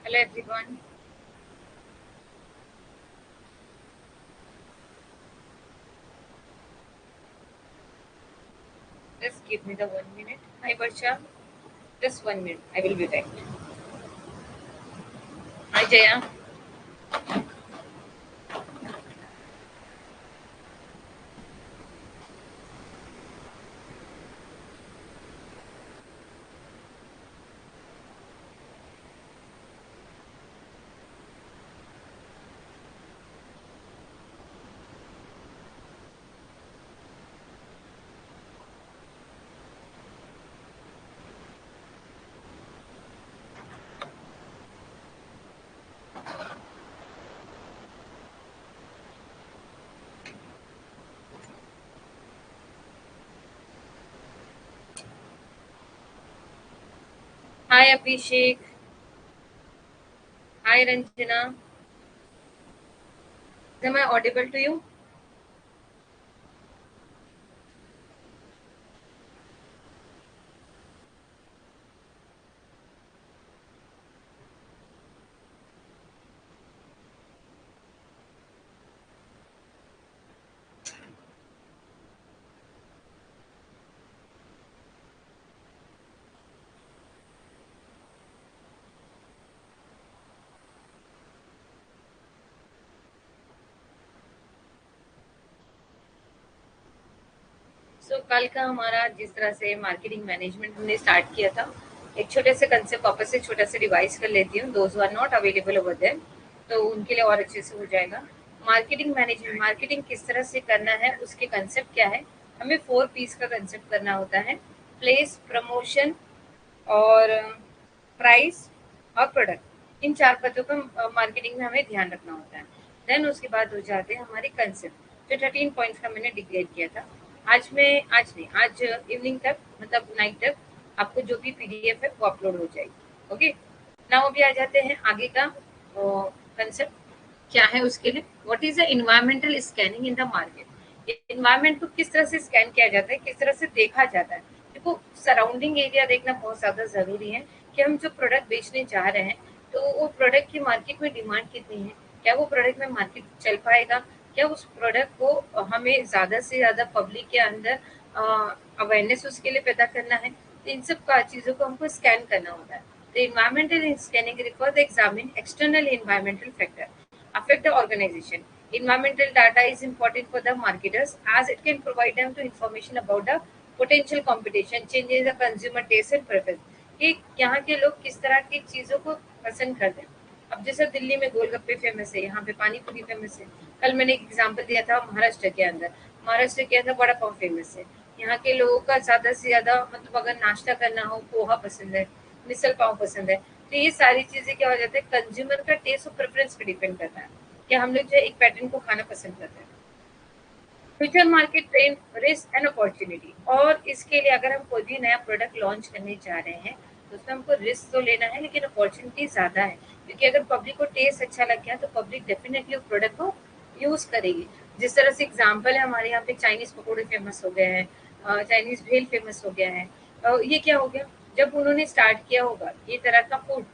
Hello everyone. Just give me the 1 minute. Hi Varsha. Just 1 minute. I will be back. Hi Jaya. Hi Abhishek. Hi Ranjana. Am I audible to you? कल का हमारा जिस तरह से marketing management हमने start किया था, एक छोटे से कंसेप्ट वापस से छोटा सा रिवाइज कर लेती हूँ। Those are not available over there, तो उनके लिए और अच्छे से हो जाएगा। मार्केटिंग मैनेजमेंट, मार्केटिंग किस तरह से करना है, उसके कंसेप्ट क्या है। हमें 4 पीस का कंसेप्ट करना होता है। प्लेस, प्रमोशन और प्राइस और प्रोडक्ट। इन 4 पदों का मार्केटिंग में हमें ध्यान रखना होता है। देन उसके बाद हो जाते हैं हमारे कंसेप्ट, जो 13 पॉइंट्स का मैंने डिक्लेयर किया था। आज नहीं, आज इवनिंग तक, मतलब नाइट तक आपको जो भी पीडीएफ है वो अपलोड हो जाएगी। ओके, नाउ अभी आ जाते हैं आगे का कंसेप्ट क्या है उसके लिए। What is the environmental scanning in the market. Environment को किस तरह से स्कैन किया जाता है, किस तरह से देखा जाता है। देखो, सराउंडिंग एरिया देखना बहुत ज्यादा जरूरी है कि हम जो प्रोडक्ट बेचने जा रहे हैं, तो वो प्रोडक्ट की मार्केट में डिमांड कितनी है, क्या वो प्रोडक्ट में मार्केट चल पाएगा, क्या उस प्रोडक्ट को हमें ज्यादा से ज्यादा पब्लिक के अंदर अवेयरनेस उसके लिए पैदा करना है। तो इन सब का चीजों को हमको स्कैन करना होता है। The environmental scanning refers to examine external environmental factor affect the organization. Environmental data is important for the marketers as it can provide them to information about the potential competition, changes the consumer taste and preference. कि यहाँ के लोग किस तरह की चीजों को पसंद करते हैं। अब जैसे दिल्ली में गोलगप्पे फेमस है, यहाँ पे पानी पूरी फेमस है। कल मैंने एक एग्जाम्पल दिया था महाराष्ट्र के अंदर। महाराष्ट्र के अंदर वड़ा पाव फेमस है। यहाँ के लोगों का ज्यादा से ज्यादा, मतलब अगर नाश्ता करना हो, पोहा पसंद है, मिसल पाव पसंद है। तो ये सारी चीजें क्या हो जाता है, कंज्यूमर का टेस्ट और प्रेफरेंस पे डिपेंड करता है कि हम लोग जो है एक पैटर्न को खाना पसंद करते हैं। Future market trend, risk and opportunity. और इसके लिए अगर हम कोई भी नया प्रोडक्ट लॉन्च करने जा रहे हैं, तो उसमें हमको रिस्क तो लेना है, लेकिन अपॉर्चुनिटी ज्यादा है। क्योंकि अगर पब्लिक को टेस्ट अच्छा लग गया तो पब्लिक डेफिनेटली उस प्रोडक्ट को यूज करेगी। जिस तरह से एग्जाम्पल है, हमारे यहाँ पे चाइनीज पकौड़े फेमस हो गए हैं, चाइनीज भेल फेमस हो गया है। ये क्या हो गया, जब उन्होंने स्टार्ट किया होगा ये तरह का फूड,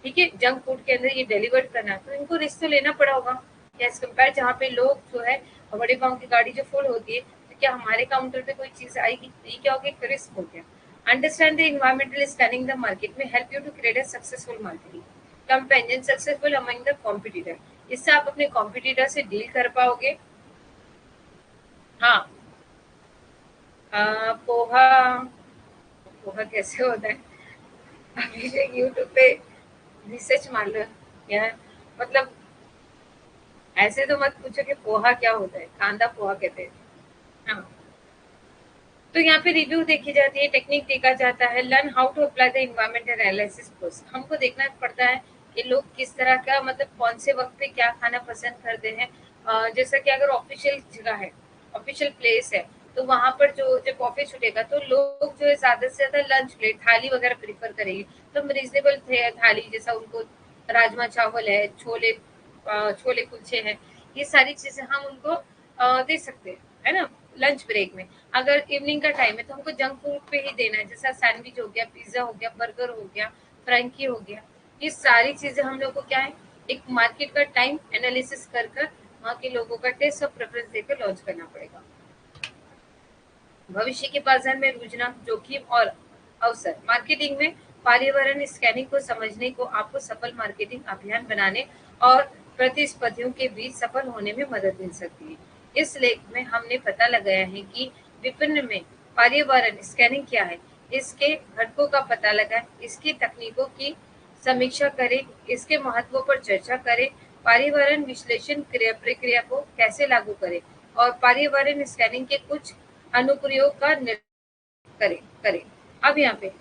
ठीक है, जंक फूड के अंदर ये डिलीवर करना, तो इनको रिस्क तो लेना पड़ा होगा। एज कम्पेयर जहाँ पे लोग जो है, बड़े पाँव की गाड़ी जो फुल होती है, तो क्या हमारे काउंटर पे कोई चीज आएगी, तो ये क्या हो गया, एक रिस्क हो गया। Understand the environmental scanning the market में help you to create a successful marketing companion successful among the competitor. इससे आप अपने कॉम्पिटिटर से डील कर पाओगे। हाँ, पोहा, पोहा कैसे होता है, अभिषेक यूट्यूब पे रिसर्च मार लो यार। मतलब ऐसे तो मत पूछो कि पोहा क्या होता है, कांदा पोहा कहते हैं। हाँ, तो यहाँ पे रिव्यू देखी जाती है, टेक्निक देखा जाता है, learn how to apply the environmental analysis process. हमको देखना पड़ता है कि लोग किस तरह का, मतलब कौन से वक्त पे क्या खाना पसंद करते हैं। जैसा कि अगर ऑफिशियल जगह है, ऑफिशियल प्लेस है, तो वहां पर जो जब ऑफिस छूटेगा तो लोग जो है ज्यादा से ज्यादा लंच प्लेट, थाली वगैरह प्रीफर करेंगे। तो हम रीजनेबल थाली, जैसा उनको राजमा चावल है, छोले, छोले कुलचे हैं, ये सारी चीजें हम उनको दे सकते हैं, है ना, लंच ब्रेक में। अगर इवनिंग का टाइम है तो हमको जंक फूड पे ही देना है, जैसा सैंडविच हो गया, पिज्जा हो गया, बर्गर हो गया, फ्रैंकी हो गया। ये सारी चीजें हम लोग को क्या है, एक मार्केट का टाइम एनालिसिस कर कर वहाँ के लोगों का टेस्ट और प्रेफरेंस देकर लॉन्च करना पड़ेगा। भविष्य के बाजार में रुझान, जोखिम और अवसर। मार्केटिंग में पर्यावरण स्कैनिंग को समझने को आपको सफल मार्केटिंग अभियान बनाने और प्रतिस्पर्धियों के बीच सफल होने में मदद मिल सकती है। इस लेख में हमने पता लगाया है कि विपणन में पर्यावरण स्कैनिंग क्या है, इसके घटकों का पता लगाएं, इसकी तकनीकों की समीक्षा करें, इसके महत्व पर चर्चा करें, पर्यावरण विश्लेषण प्रक्रिया को कैसे लागू करें और पर्यावरण स्कैनिंग के कुछ अनुप्रयोग का करें करें। अब यहाँ पे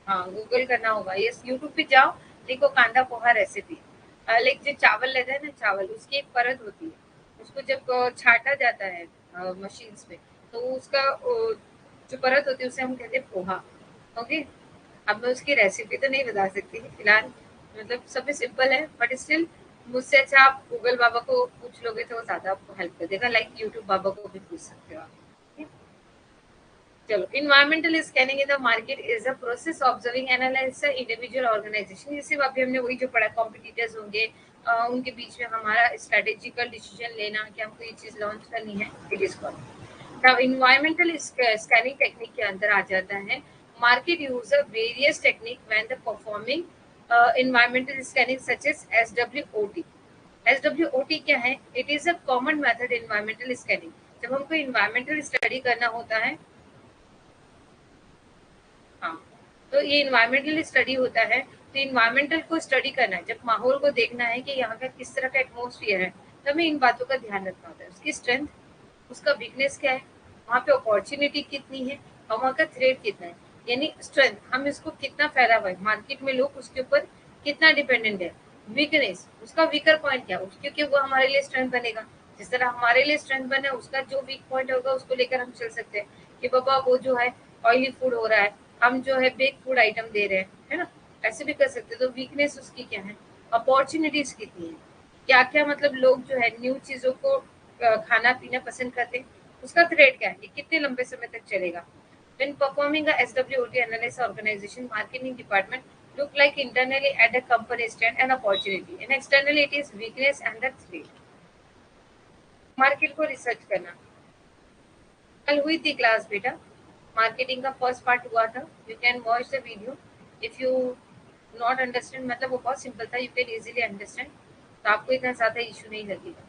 हाँ गूगल करना होगा, यस यूट्यूब पे जाओ, देखो कांदा पोहा रेसिपी। लाइक जो चावल लेते हैं ना, चावल उसकी एक परत होती है, उसको जब छाटा जाता है मशीन में, तो उसका जो परत होती है उसे हम कहते हैं पोहा। ओके, अब मैं उसकी रेसिपी तो नहीं बता सकती फिलहाल, मतलब सब में सिंपल है, बट स्टिल मुझसे अच्छा आप गूगल बाबा को पूछ लोगे तो वो ज्यादा आपको हेल्प कर देगा, लाइक यूट्यूब बाबा को भी पूछ सकते हो आप। चलो, environmental scanning in the market is a process observing analyse individual organisation. जैसे अभी हमने वही जो पढ़ा, कॉम्पिटिटर्स होंगे, उनके बीच में हमारा स्ट्रेटेजिकल डिसीजन लेना कि हमको ये चीज लॉन्च करनी है, it is called. Now environmental scanning technique के अंदर आ जाता है market use various technique when the performing environmental scanning such as SWOT। SWOT क्या है? It is a common method environmental scanning. जब हमको इन्वायरमेंटल स्टडी करना होता है, हाँ, तो ये इन्वायरमेंटल स्टडी होता है। तो इन्वायरमेंटल को स्टडी करना है, जब माहौल को देखना है कि यहाँ का किस तरह का एटमोसफियर है, तो हमें इन बातों का ध्यान रखना होता है। उसकी स्ट्रेंथ, उसका वीकनेस क्या है, वहाँ पे अपॉर्चुनिटी कितनी है और वहाँ का थ्रेट कितना है। यानी स्ट्रेंथ, हम इसको कितना फैला हुआ है मार्केट में, लोग उसके ऊपर कितना डिपेंडेंट है। वीकनेस, उसका वीकर पॉइंट क्या है, क्योंकि वो हमारे लिए स्ट्रेंथ बनेगा। जिस तरह हमारे लिए स्ट्रेंथ बने, उसका जो वीक पॉइंट होगा उसको लेकर हम चल सकते हैं कि बाबा वो जो है ऑयली फूड हो रहा है, हम जो है बेक फूड आइटम दे रहे हैं, है ना, ऐसे भी कर सकते हैं। तो वीकनेस उसकी क्या है, अपॉर्चुनिटीज कितनी है, क्या क्या मतलब लोग जो है न्यू चीजों को खाना पीना पसंद करते हैं, उसका थ्रेड क्या है, ये कितने लंबे समय तक चलेगा। When performing a SWOT analysis, organization marketing department look like internally at a company strength and opportunity, and externally it is weakness and the threat. Market को रिसर्च करना। कल हुई थी क्लास बेटा, मार्केटिंग का फर्स्ट पार्ट हुआ था, you can watch the video if you not understand, मतलब वो बहुत सिंपल था, यू कैन इजीली अंडरस्टैंड, तो आपको इतना ज्यादा इशू नहीं लगेगा।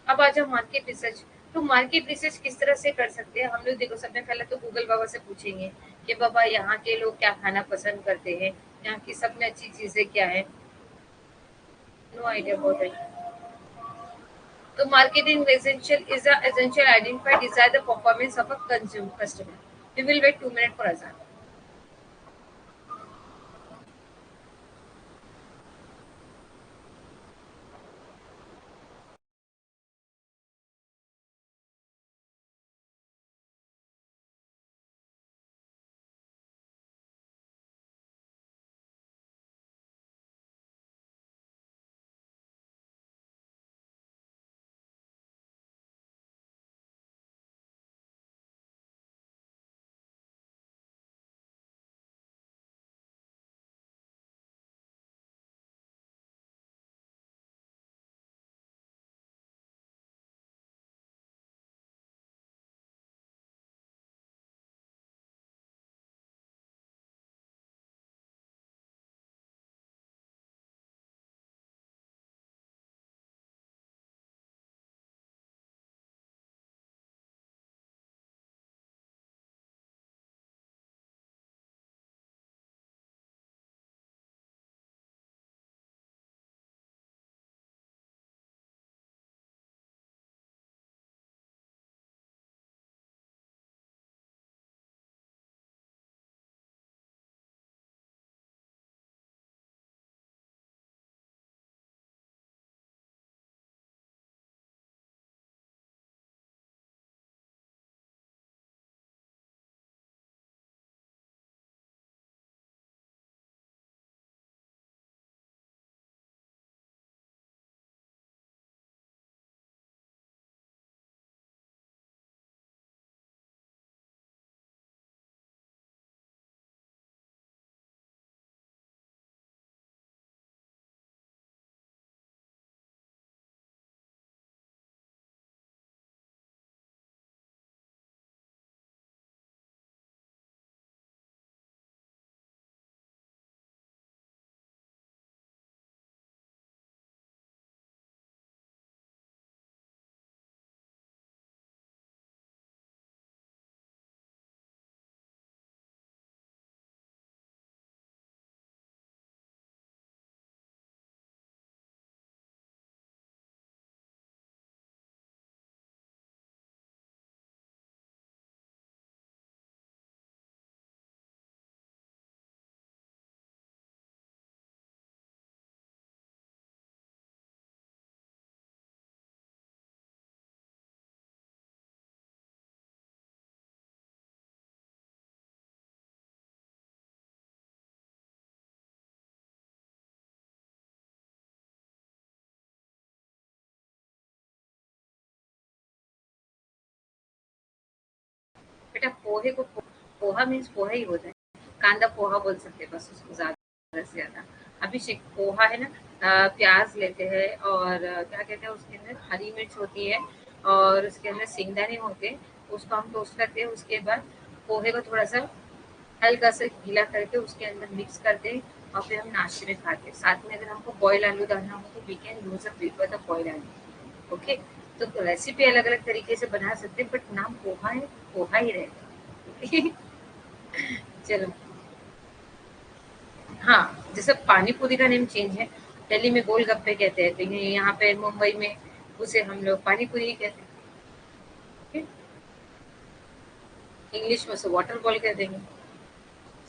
अब आ जाओ मार्केट रिसर्च। तो मार्केट रिसर्च किस तरह से कर सकते हैं हम लोग? देखो, सबसे पहले तो गूगल बाबा से पूछेंगे कि बाबा यहाँ के लोग क्या खाना पसंद करते हैं, यहाँ की सब में अच्छी चीजें क्या है। No idea about it. तो marketing essential is a essential identify desire the performance of a consumer customer. We will wait 2 minutes for Azan. बेटा पोहे को पोहा मीन्स पोहा ही होता है, कांदा पोहा बोल सकते हैं बस उसको ज़्यादा से ज़्यादा। अभिषेक पोहा है ना, प्याज लेते हैं और क्या कहते हैं उसके अंदर हरी मिर्च होती है और उसके अंदर सिंगदाने होते हैं, उसको हम टोस्ट करते हैं। उसके बाद पोहे को थोड़ा सा हल्का सा गीला करके उसके अंदर मिक्स करते हैं और फिर हम नाश्ते में खाते हैं। साथ में अगर हमको बॉयल आलू डालना हो तो we can use a prefer the boil aloo. Okay, तो रेसिपी अलग अलग तरीके से बना सकते हैं बट नाम पोहा है, पोहा ही रहेगा। चलो, हाँ, जैसे पानी पूरी का नेम चेंज है, दिल्ली में गोलगप्पे कहते हैं, तो यहाँ पे मुंबई में उसे हम लोग पानी पूरी ही कहते हैं। इंग्लिश में उसे वाटर बॉल कह देंगे।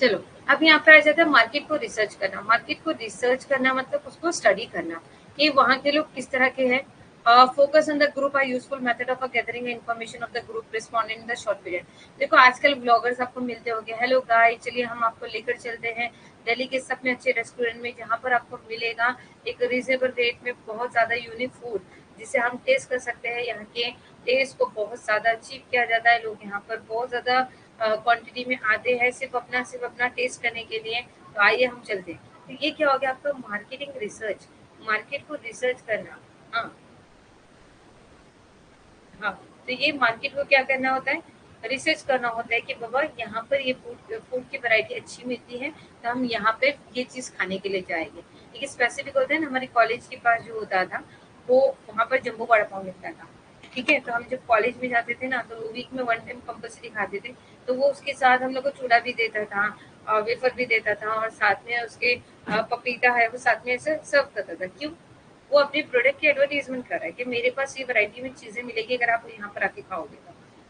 चलो, अब यहाँ पे आ जाता है मार्केट को रिसर्च करना। मार्केट को रिसर्च करना मतलब उसको स्टडी करना कि वहाँ के लोग किस तरह के हैं। Focus on the group are useful method of gathering information of the group responding in the short period. देखो आजकल ब्लॉगर्स आपको मिलते होंगे, हेलो गाइस चलिए हम आपको लेकर चलते हैं दिल्ली के सबसे अच्छे रेस्टोरेंट में, जहाँ पर आपको मिलेगा एक रीजनेबल रेट में बहुत ज्यादा यूनिक फूड जिसे हम टेस्ट कर सकते हैं। यहाँ के टेस्ट को बहुत ज्यादा अचीव किया जाता है, लोग यहाँ पर बहुत ज्यादा क्वांटिटी में आते हैं सिर्फ अपना टेस्ट करने के लिए। तो आइए हम चलते हैं। तो ये क्या हो गया आपका मार्केटिंग रिसर्च, मार्केट को रिसर्च करना। हाँ हाँ, तो ये मार्केट को क्या करना होता है, रिसर्च करना होता है कि बाबा यहाँ पर ये फूड फूड की वैरायटी अच्छी मिलती है तो हम यहाँ पे ये चीज खाने के लिए जाएंगे। एक स्पेसिफिक होता है ना, हमारे कॉलेज के पास जो होता था वो वहाँ पर जम्बो वड़ा पाव मिलता था। ठीक है, तो हम जब कॉलेज में जाते थे ना तो वीक में वन टाइम कंपल्सरी खाते थे। तो वो उसके साथ हम लोग को चूड़ा भी देता था और वेफर भी देता था और साथ में उसके पपीता है वो साथ में ऐसे सर्व करता था। क्यों? वो अपने प्रोडक्ट की एडवर्टीजमेंट कर रहा है कि मेरे पास ये वैरायटी में चीजें मिलेगी अगर आप यहाँ पर आके खाओगे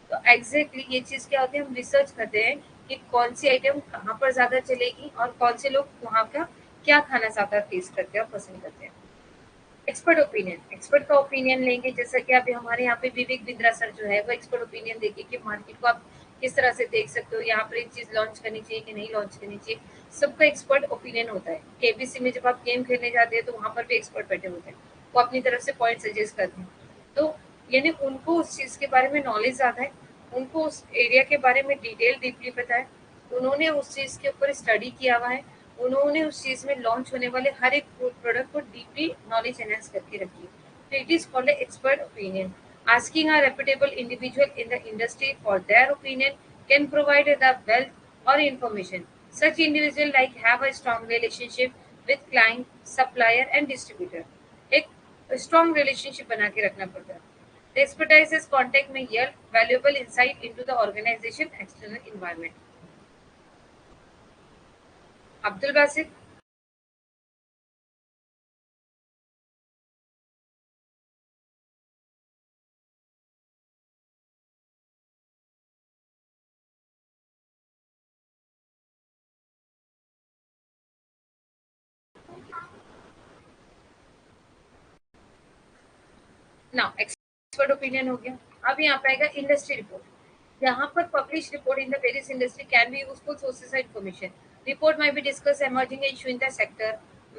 तो एग्जैक्टली ये चीज क्या होती है, हम रिसर्च करते हैं कि कौन सी आइटम कहाँ पर ज्यादा चलेगी और कौन से लोग वहाँ का क्या खाना ज्यादा टेस्ट करते हैं और पसंद करते हैं। एक्सपर्ट ओपिनियन, एक्सपर्ट का ओपिनियन लेंगे, जैसा कि अभी हमारे यहाँ पे विवेक बिंद्रा सर जो है वो एक्सपर्ट ओपिनियन देंगे कि मार्केट को आप किस तरह से देख सकते हो, यहाँ पर एक चीज लॉन्च करनी चाहिए कि नहीं लॉन्च करनी चाहिए। सबका एक्सपर्ट ओपिनियन होता है। केबीसी में जब आप गेम खेलने जाते हैं तो वहां पर भी एक्सपर्ट बैठे होते हैं, वो अपनी तरफ से पॉइंट सजेस्ट करते हैं। तो यानी उनको उस चीज के बारे में नॉलेज ज्यादा है, उनको उस एरिया के बारे में डिटेल डीपली पता है, उन्होंने उस चीज के ऊपर स्टडी किया हुआ है, उन्होंने उस चीज में लॉन्च होने वाले हर एक प्रोडक्ट को डीपली नॉलेज एनहेंस करके रखी है। तो it is called expert opinion. Asking a reputable individual in the industry for their opinion can provide the wealth or information. Such individual like have a strong relationship with client, supplier and distributor. एक strong relationship बना के रखना पड़ता है। The expertise contact may yield valuable insight into the organization external environment. Abdul Basit. Now expert opinion हो गया। अब यहाँ पे आएगा इंडस्ट्री रिपोर्ट। यहाँ पर publish report in the various industry can be useful sources of information. Report might be discuss emerging issue in the sector,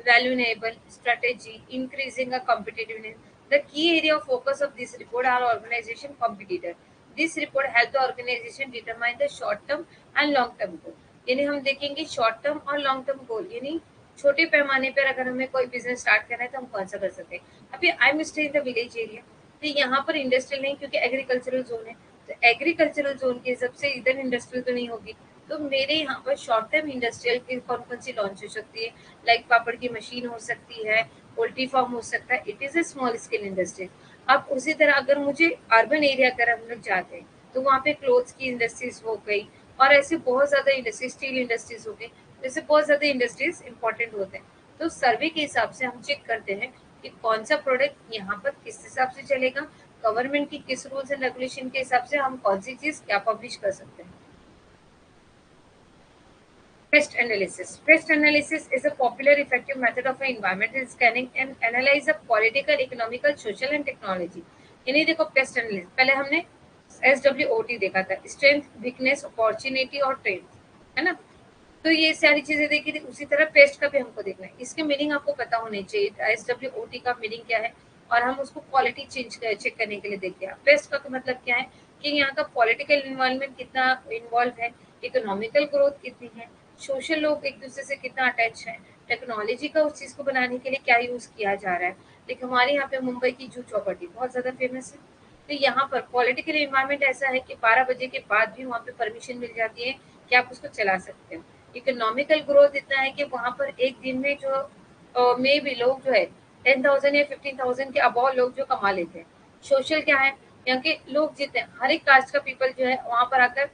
value enable strategy, increasing a competitiveness. The key area of focus of this report are organization competitor. This report help the organization determine the short term and long term goal. यानी हम देखेंगे short term और long term goal, यानी छोटे पैमाने पर अगर हमें कोई बिजनेस स्टार्ट करना है तो हम कौन सा कर सकते हैं। अभी I am stay in the village area, तो यहाँ पर इंडस्ट्रियल नहीं क्योंकि एग्रीकल्चरल जोन है, तो एग्रीकल्चरल जोन के हिसाब से इधर इंडस्ट्रियल तो नहीं होगी। तो मेरे यहाँ पर शॉर्ट टर्म इंडस्ट्रियल की कौन कौन सी लॉन्च हो सकती है, लाइक पापड़ की मशीन हो सकती है, पोल्ट्री फार्म हो सकता है, it is a small scale industry. अब उसी तरह अगर मुझे अर्बन एरिया अगर हम लोग जाते हैं तो वहाँ पे क्लोथ्स की इंडस्ट्रीज हो गई और ऐसे बहुत ज्यादा इंडस्ट्री, स्टील इंडस्ट्रीज हो गई, जैसे बहुत ज्यादा इंडस्ट्रीज इंपॉर्टेंट होते हैं। तो सर्वे के हिसाब से हम चेक करते हैं कि कौन सा प्रोडक्ट यहाँ पर किस हिसाब से चलेगा, गवर्नमेंट की किस रूल्स एंड रेगुलेशन के हिसाब से हम कौन सी चीज क्या पब्लिश कर सकते हैं। Pest analysis. Pest analysis is a popular effective method of environmental scanning and analyze the political, economical, social and technology. यानी देखो पेस्ट एनालिसिस पहले हमने SWOT देखा था, स्ट्रेंथ, वीकनेस, अपॉर्चुनिटी और ट्रेंड, है ना। तो ये सारी चीजें देखी थी, उसी तरह पेस्ट का भी हमको देखना है। इसके मीनिंग आपको पता होनी चाहिए, SWOT का मीनिंग क्या है और हम उसको क्वालिटी चेक करने के लिए देखते हैं। पेस्ट का तो मतलब क्या है कि यहाँ का पॉलिटिकल इन्वॉल्वमेंट कितना इन्वॉल्व है, इकोनॉमिकल ग्रोथ कितनी है, सोशल लोग एक दूसरे से कितना अटैच है, टेक्नोलॉजी का उस चीज़ को बनाने के लिए क्या यूज़ किया जा रहा है। लेकिन हमारे यहाँ पे मुंबई की जूह चौपाटी बहुत ज़्यादा फेमस है। तो यहाँ पर पॉलिटिकल इन्वायरमेंट ऐसा है कि 12 बजे के बाद भी वहाँ पे परमिशन मिल जाती है कि आप उसको चला सकते हो। इकोनॉमिकल ग्रोथ इतना है कि वहाँ पर एक दिन में जो मे भी लोग जो है 10,000 या 15,000 के अबव लोग जो कमा लेते हैं। सोशल क्या है, यहाँ के लोग जितने हर एक कास्ट का पीपल जो है वहाँ पर आकर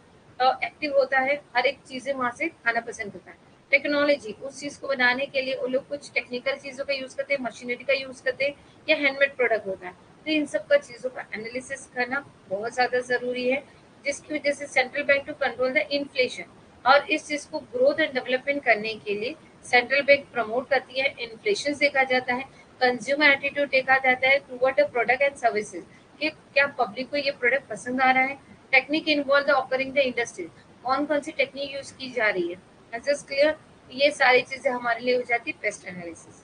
एक्टिव होता है, हर एक चीज़ें वहाँ से खाना पसंद करता है। टेक्नोलॉजी उस चीज़ को बनाने के लिए वो लोग कुछ टेक्निकल चीज़ों का यूज़ करते हैं, मशीनरी का यूज़ करते हैं या हैंडमेड प्रोडक्ट होता है। तो इन सब का चीज़ों का एनालिसिस करना बहुत ज़्यादा ज़रूरी है, जिसकी वजह से central bank to control the inflation, और इस चीज़ को ग्रोथ एंड डेवलपमेंट करने के लिए सेंट्रल बैंक प्रमोट करती है। इन्फ्लेशन देखा जाता है, कंज्यूमर एटीट्यूड देखा जाता है toward the product and services कि क्या पब्लिक को ये प्रोडक्ट पसंद आ रहा है। Technique involve the ऑपरिंग the industry, कौन कौन सी टेक्निक यूज की जा रही है, जस्ट क्लियर। ये सारी चीजें हमारे लिए हो जाती है paste analysis.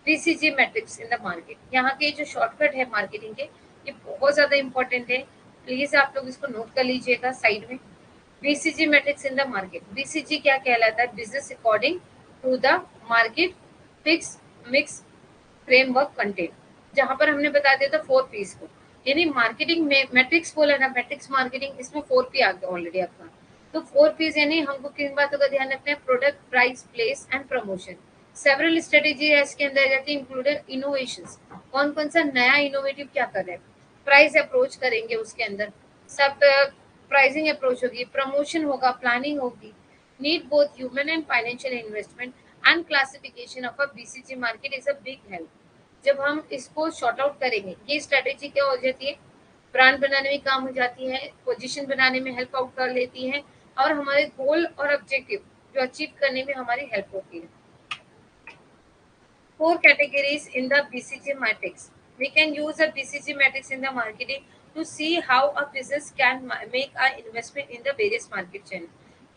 BCG matrix in the market, यहाँ के जो शॉर्टकट है मार्केटिंग के, ये बहुत ज्यादा इंपॉर्टेंट है। प्लीज आप लोग इसको नोट कर लीजिएगा साइड में। BCG matrix in the market, BCG क्या कहलाता है, business according to the market fix mix framework content, जहां पर हमने बता दिया था 4 P's को, यानी मार्केटिंग में मैट्रिक्स बोला ना, मैट्रिक्स मार्केटिंग, इसमें 4 P आ गया ऑलरेडी आपका। तो 4 P's यानी हमको किन बातों का ध्यान रखना है, product, price, place and promotion. Several strategy इसके अंदर जाती है, इंक्लूडेड इनोवेशंस, कौन कौन सा नया इनोवेटिव क्या कर रहे हैं, प्राइस अप्रोच करेंगे उसके अंदर, सब प्राइसिंग अप्रोच होगी, प्रमोशन होगा, प्लानिंग होगी, need both human and financial investment and classification of a BCG market is a big help. जब हम इसको शॉर्ट आउट करेंगे, ये स्ट्रेटेजी क्या हो जाती है, ब्रांड बनाने में काम हो जाती है, पोजीशन बनाने में हेल्प आउट कर लेती है, और हमारे गोल और ऑब्जेक्टिव जो अचीव करने में हमारी हेल्प होती है। 4 categories in the BCG matrix. We can use a BCG matrix in the marketing to see how a business can make an investment in the various market channel.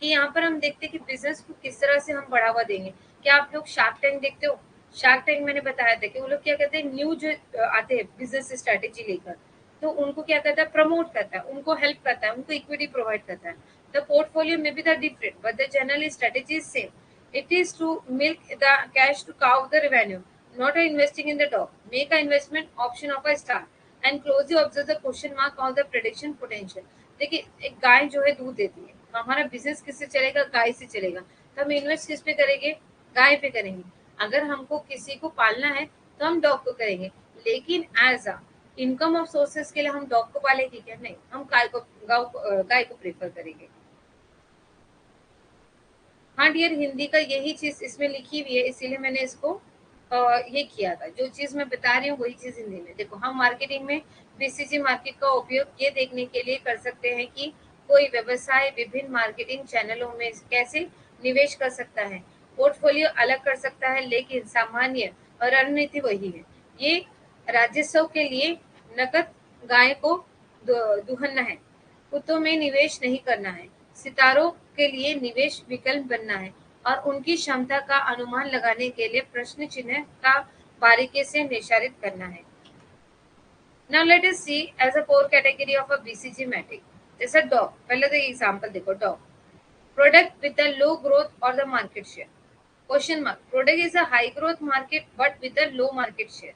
कि यहाँ पर हम देखते हैं कि बिजनेस को किस तरह से हम बढ़ावा देंगे। क्या आप लोग शार्क टैंक देखते हो? शार्क टैंक मैंने बताया था कि वो लोग क्या करते हैं, न्यू जो आते हैं बिजनेस स्ट्रेटेजी लेकर, तो उनको क्या करता है, प्रमोट करता है, उनको हेल्प करता है, उनको इक्विटी प्रोवाइड करता है। द पोर्टफोलियो में be the different but the general strategy is same. It is to milk the cash to cow the revenue, not a investing in the dog. Make an investment option of a star and closely observe the question mark on the prediction potential. देखिए, एक गाय जो है दूध देती है, तो हमारा business किससे चलेगा, गाय से चलेगा। तो हम इन्वेस्ट किस पे करेंगे, गाय पे करेंगे। अगर हमको किसी को पालना है तो हम डॉग को करेंगे, लेकिन as a income of sources के लिए हम डॉग को पालेंगे क्या, नहीं, हम गाय को प्रेफर करेंगे। हाँ डियर, हिंदी का यही चीज इसमें लिखी हुई है, इसीलिए मैंने इसको ये किया था। जो चीज मैं बता रही हूँ वही चीज हिंदी में। देखो, हम मार्केटिंग में बीसीजी मार्केट का उपयोग ये देखने के लिए कर सकते हैं कि कोई व्यवसाय विभिन्न मार्केटिंग चैनलों में कैसे निवेश कर सकता है। पोर्टफोलियो अलग कर सकता है, लेकिन सामान्य और रणनीति वही है। ये राजस्व के लिए नकद गाय को दुहना है, कुत्तों में निवेश नहीं करना है, सितारों के लिए निवेश विकल्प बनना है, और उनकी क्षमता का अनुमान लगाने के लिए प्रश्न चिन्ह का बारीकी से निशारित करना है। Now let us see as a core category of a BCG matrix. जैसे डॉग, पहले तो एग्जांपल देखो, dog product with the low growth और the market share, question mark, product is a high growth market but with the low market share.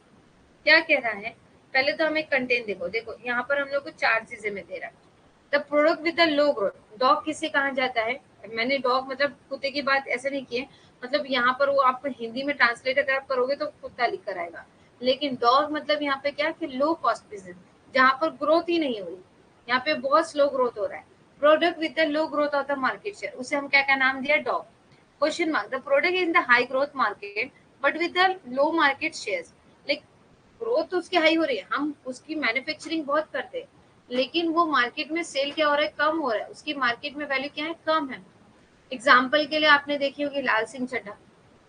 क्या कह रहा है, पहले तो हमें कंटेंट देखो। देखो यहाँ पर हम लोग को 4 चीजें में दे रहा है। The product with the low growth, dog किसे कहा जाता है, मैंने डॉग मतलब कुत्ते की बात ऐसे नहीं की है, मतलब यहाँ पर वो आपको हिंदी में ट्रांसलेट अगर आप करोगे तो कुत्ता लिख कर आएगा, लेकिन डॉग मतलब यहाँ पे क्या कि लो कॉस्ट बिजनेस, जहाँ पर ग्रोथ ही नहीं हो रही, यहाँ पे बहुत स्लो ग्रोथ हो रहा है। Product with the low growth of the market share, उसे हम क्या क्या नाम दिया, dog. Question mark, the product in the high growth market but with the low market share, like growth तो उसकी हाई हो रही है, हम उसकी मैन्युफैक्चरिंग बहुत करते हैं, लेकिन वो मार्केट में सेल क्या हो रहा है, कम हो रहा है, उसकी मार्केट में वैल्यू क्या है, कम है। एग्जाम्पल के लिए आपने देखी होगी लाल सिंह चड्ढा,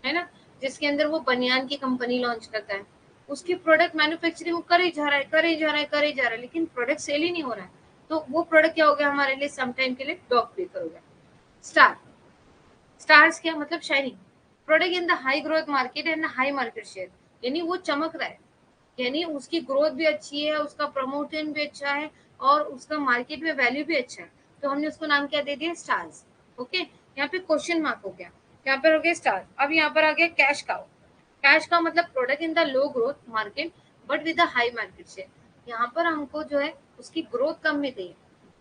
है ना, जिसके अंदर वो बनियान की कंपनी लॉन्च करता है, उसकी प्रोडक्ट मैन्युफैक्चरिंग करे जा रहा है, करे जा रहा है, करे जा रहा है, लेकिन प्रोडक्ट सेल ही नहीं हो रहा है। तो वो प्रोडक्ट क्या हो गया हमारे लिए, सम टाइम के लिए डॉग प्रेफर हो गया। स्टार, स्टार्स क्या मतलब, shining, product in the high growth market and high market share, यानी वो चमक रहा है, यानी उसकी ग्रोथ भी अच्छी है, उसका प्रमोशन भी अच्छा है और उसका मार्केट में वैल्यू भी अच्छा है, तो हमने उसको नाम क्या दे दिया, स्टार्स। ओके, यहाँ पे क्वेश्चन मार्क हो गया, यहाँ पर हो गया स्टार। अब यहाँ पर आ गया कैश काउ। कैश का मतलब product in the low growth market but with the high market share. यहाँ पर हमको जो है उसकी ग्रोथ कम में देगी।